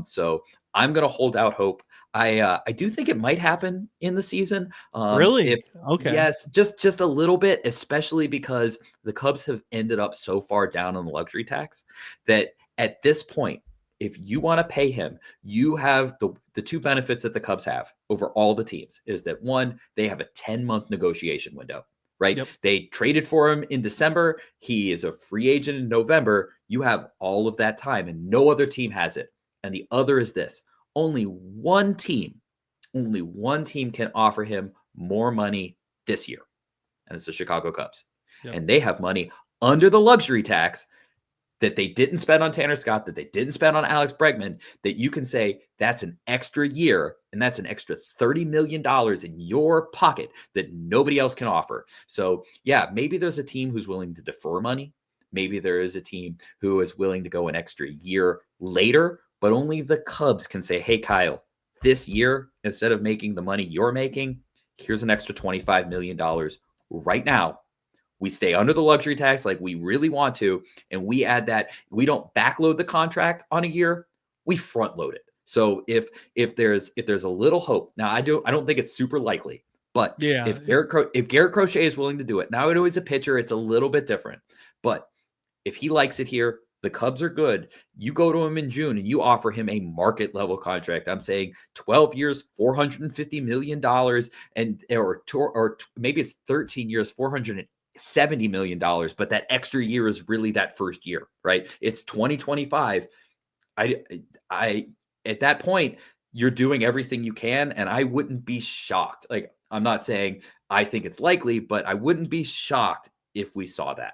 So I'm going to hold out hope. I do think it might happen in the season. Really? Okay. Yes, just a little bit, especially because the Cubs have ended up so far down on the luxury tax that at this point, if you want to pay him, you have the two benefits that the Cubs have over all the teams is that, one, they have a 10-month negotiation window, right? Yep. They traded for him in December. He is a free agent in November. You have all of that time, and no other team has it. And the other is this: only one team can offer him more money this year, and it's the Chicago Cubs. Yep. And they have money under the luxury tax that they didn't spend on Tanner Scott, that they didn't spend on Alex Bregman, that you can say that's an extra year and that's an extra $30 million in your pocket that nobody else can offer. So yeah, maybe there's a team who's willing to defer money. Maybe there is a team who is willing to go an extra year later, but only the Cubs can say, hey, Kyle, this year, instead of making the money you're making, here's an extra $25 million right now. We stay under the luxury tax like we really want to, and we add that. We don't backload the contract on a year, we front load it. So if there's a little hope, now I don't think it's super likely, but if Garrett Crochet is willing to do it, now I know he's a pitcher, it's a little bit different, but if he likes it here, the Cubs are good. You go to him in June and you offer him a market level contract. I'm saying 12 years, $450 million, or maybe it's 13 years, $470 million. But that extra year is really that first year, right? It's 2025. I at that point, you're doing everything you can, and I wouldn't be shocked. Like, I'm not saying I think it's likely, but I wouldn't be shocked if we saw that.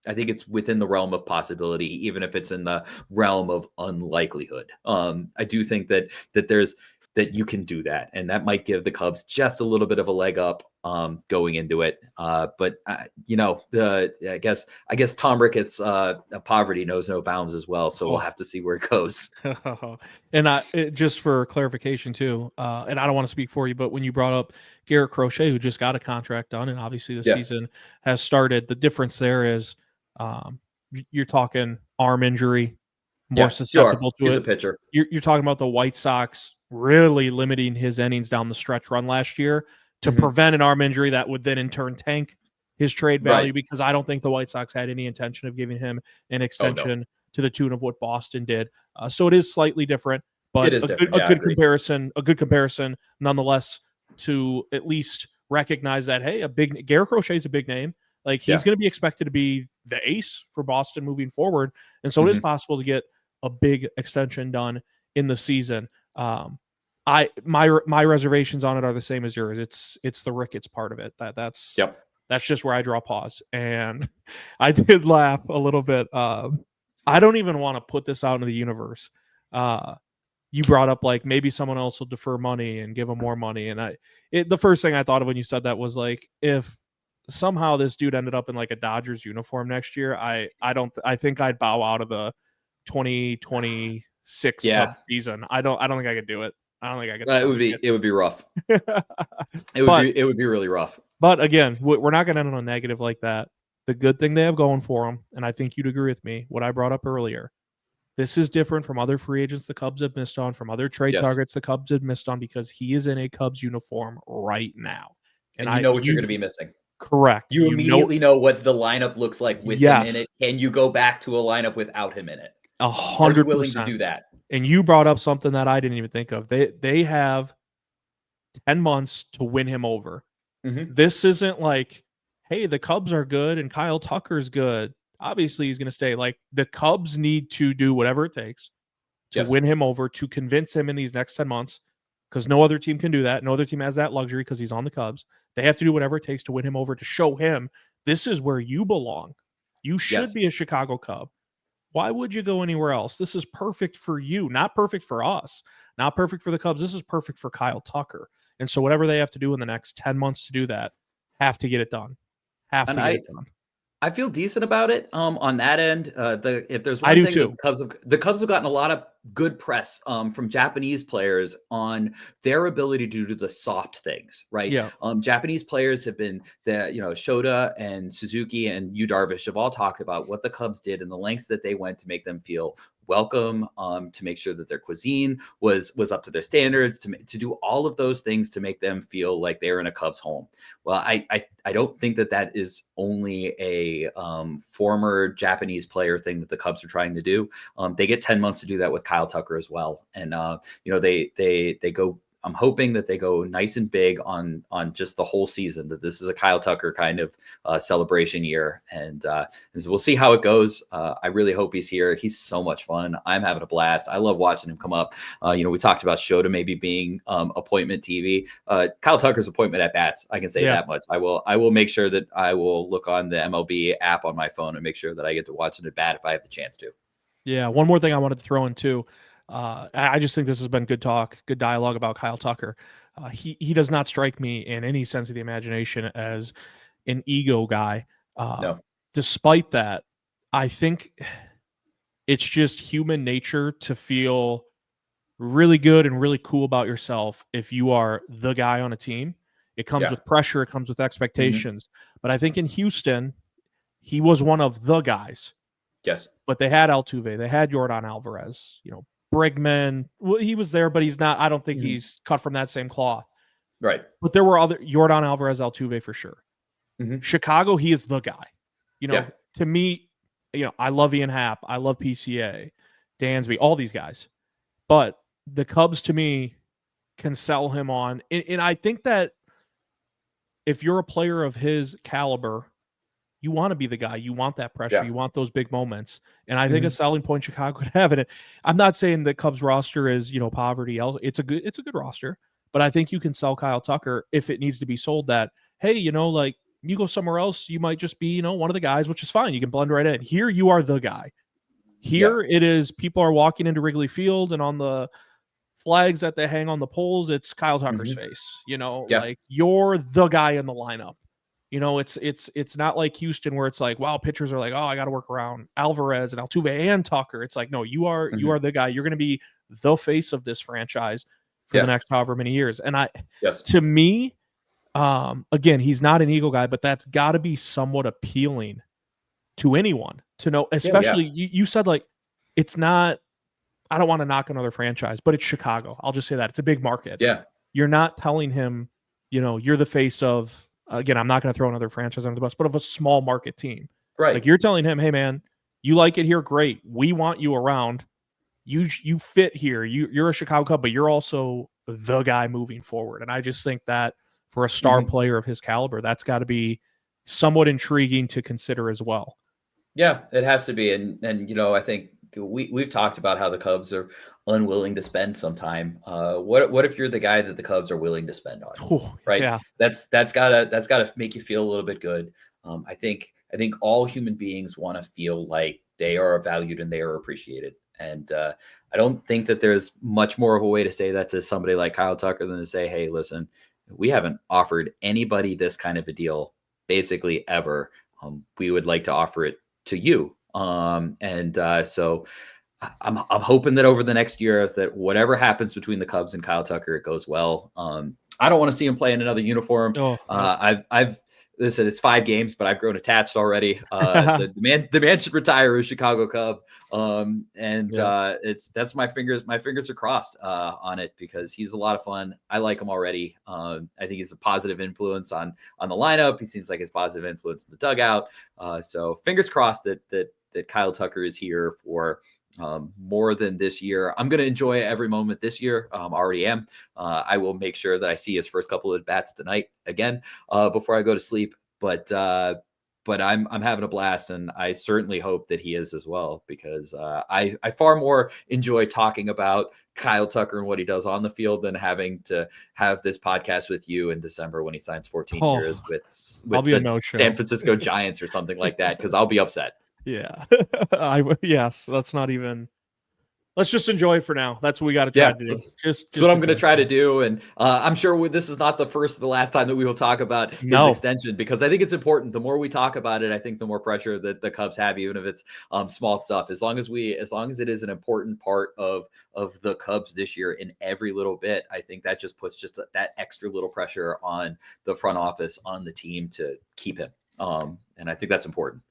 I think it's within the realm of possibility, even if it's in the realm of unlikelihood. I do think that you can do that, and that might give the Cubs just a little bit of a leg up going into it. But I guess Tom Ricketts' poverty knows no bounds as well, so we'll have to see where it goes. And just for clarification too, and I don't want to speak for you, but when you brought up Garrett Crochet, who just got a contract done, and obviously the season has started, the difference there is you're talking arm injury, more susceptible to He's it. a pitcher. You're talking about the White Sox really limiting his innings down the stretch run last year to prevent an arm injury that would then in turn tank his trade value, because I don't think the White Sox had any intention of giving him an extension to the tune of what Boston did. So it is slightly different, but a good comparison nonetheless, to at least recognize that, hey, Garrett Crochet is a big name. Like, he's going to be expected to be the ace for Boston moving forward. And so it is possible to get a big extension done in the season. My reservations on it are the same as yours. It's the Ricketts part of it. That's just where I draw pause. And I did laugh a little bit. I don't even want to put this out into the universe. You brought up, like, maybe someone else will defer money and give him more money. And the first thing I thought of when you said that was, like, if somehow this dude ended up in like a Dodgers uniform next year, I think I'd bow out of the 2026 Cubs season. I don't think I could do it. I don't think I could. It would be rough. It would be really rough. But again, we're not going to end on a negative like that. The good thing they have going for them, and I think you'd agree with me, what I brought up earlier, this is different from other free agents the Cubs have missed on, from other trade targets the Cubs have missed on, because he is in a Cubs uniform right now. And you know what you're going to be missing. Correct. You immediately know what the lineup looks like with him in it. Can you go back to a lineup without him in it? 100%. Are you willing to do that? And you brought up something that I didn't even think of. They have 10 months to win him over. This isn't like, hey, the Cubs are good and Kyle Tucker's good. Obviously, he's going to stay. Like, the Cubs need to do whatever it takes to win him over, to convince him in these next 10 months, because no other team can do that. No other team has that luxury because he's on the Cubs. They have to do whatever it takes to win him over, to show him this is where you belong. You should be a Chicago Cub. Why would you go anywhere else? This is perfect for you, not perfect for us, not perfect for the Cubs. This is perfect for Kyle Tucker. And so whatever they have to do in the next 10 months to do that, have to get it done. Get it done. I feel decent about it on that end. If there's one I do thing, too. The Cubs have gotten a lot of good press from Japanese players on their ability to do the soft things, right? Yeah. Japanese players have been Shota and Suzuki and Yu Darvish have all talked about what the Cubs did and the lengths that they went to make them feel welcome, to make sure that their cuisine was up to their standards, to do all of those things to make them feel like they're in a Cubs home. Well, I don't think that is only a former Japanese player thing that the Cubs are trying to do. They get 10 months to do that with Kyle Tucker as well. And they go I'm hoping that they go nice and big on just the whole season, that this is a Kyle Tucker kind of celebration year. And so we'll see how it goes. I really hope he's here. He's so much fun. I'm having a blast. I love watching him come up. We talked about Shota maybe being appointment TV. Kyle Tucker's appointment at bats. I can say that much. I will make sure that I will look on the MLB app on my phone and make sure that I get to watch it at bat if I have the chance to. Yeah. One more thing I wanted to throw in too. I just think this has been good talk, good dialogue about Kyle Tucker. He does not strike me in any sense of the imagination as an ego guy. No. Despite that, I think it's just human nature to feel really good and really cool about yourself if you are the guy on a team. It comes with pressure, it comes with expectations. But I think in Houston, he was one of the guys. Yes. But they had Altuve, they had Yordan Alvarez, Bregman. Well, he was there, but he's not. I don't think he's cut from that same cloth. Right. But there were other Yordan Alvarez, Altuve for sure. Chicago, he is the guy. To me, I love Ian Happ, I love PCA, Dansby, all these guys. But the Cubs, to me, can sell him on. And I think that if you're a player of his caliber, you want to be the guy. You want that pressure. You want those big moments. And I think a selling point Chicago could have it. I'm not saying the Cubs roster is, poverty. It's a good roster. But I think you can sell Kyle Tucker if it needs to be sold that, hey, you go somewhere else, you might just be, one of the guys, which is fine. You can blend right in. Here, you are the guy. Here it is, people are walking into Wrigley Field, and on the flags that they hang on the poles, it's Kyle Tucker's face. Like you're the guy in the lineup. It's not like Houston where it's like, wow, pitchers are like, oh, I got to work around Alvarez and Altuve and Tucker. It's like, no, you are the guy. You're going to be the face of this franchise for the next however many years. And to me, again, he's not an ego guy, but that's got to be somewhat appealing to anyone to know, especially you said like, it's not, I don't want to knock another franchise, but it's Chicago. I'll just say that it's a big market. Yeah. You're not telling him, you're the face of, again, I'm not going to throw another franchise under the bus, but of a small market team. Right. Like you're telling him, hey man, you like it here. Great. We want you around. You fit here. You're a Chicago Cub, but you're also the guy moving forward. And I just think that for a star player of his caliber, that's got to be somewhat intriguing to consider as well. Yeah, it has to be. And I think we've talked about how the Cubs are unwilling to spend some time. What if you're the guy that the Cubs are willing to spend on? Right. Yeah. That's gotta make you feel a little bit good. I think all human beings want to feel like they are valued and they are appreciated. And I don't think that there's much more of a way to say that to somebody like Kyle Tucker than to say, hey, listen, we haven't offered anybody this kind of a deal basically ever. We would like to offer it to you. So I'm hoping that over the next year that whatever happens between the Cubs and Kyle Tucker, it goes well. I don't want to see him play in another uniform. Listen, it's 5 games, but I've grown attached already. The man should retire as Chicago Cub. That's my fingers are crossed on it because he's a lot of fun. I like him already. I think he's a positive influence on the lineup. He seems like his positive influence in the dugout. So fingers crossed that Kyle Tucker is here for more than this year. I'm going to enjoy every moment this year. Already am. I will make sure that I see his first couple of bats tonight again before I go to sleep. But I'm having a blast, and I certainly hope that he is as well, because I far more enjoy talking about Kyle Tucker and what he does on the field than having to have this podcast with you in December when he signs 14 years with the San Francisco Giants or something like that, because I'll be upset. Yeah. Yes. Let's just enjoy it for now. That's what we got to try to do. Just what I'm going to try to do. And I'm sure this is not the first or the last time that we will talk about his extension, because I think it's important. The more we talk about it, I think the more pressure that the Cubs have, even if it's small stuff, as long as it is an important part of the Cubs this year in every little bit, I think that just puts that extra little pressure on the front office, on the team to keep him. And I think that's important.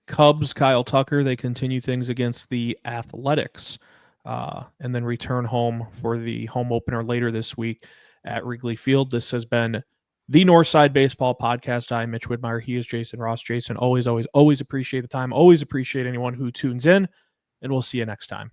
Cubs, Kyle Tucker, they continue things against the Athletics and then return home for the home opener later this week at Wrigley Field. This has been the Northside Baseball Podcast. I'm Mitch Widmeyer. He is Jason Ross. Jason, always appreciate the time. Always appreciate anyone who tunes in, and we'll see you next time.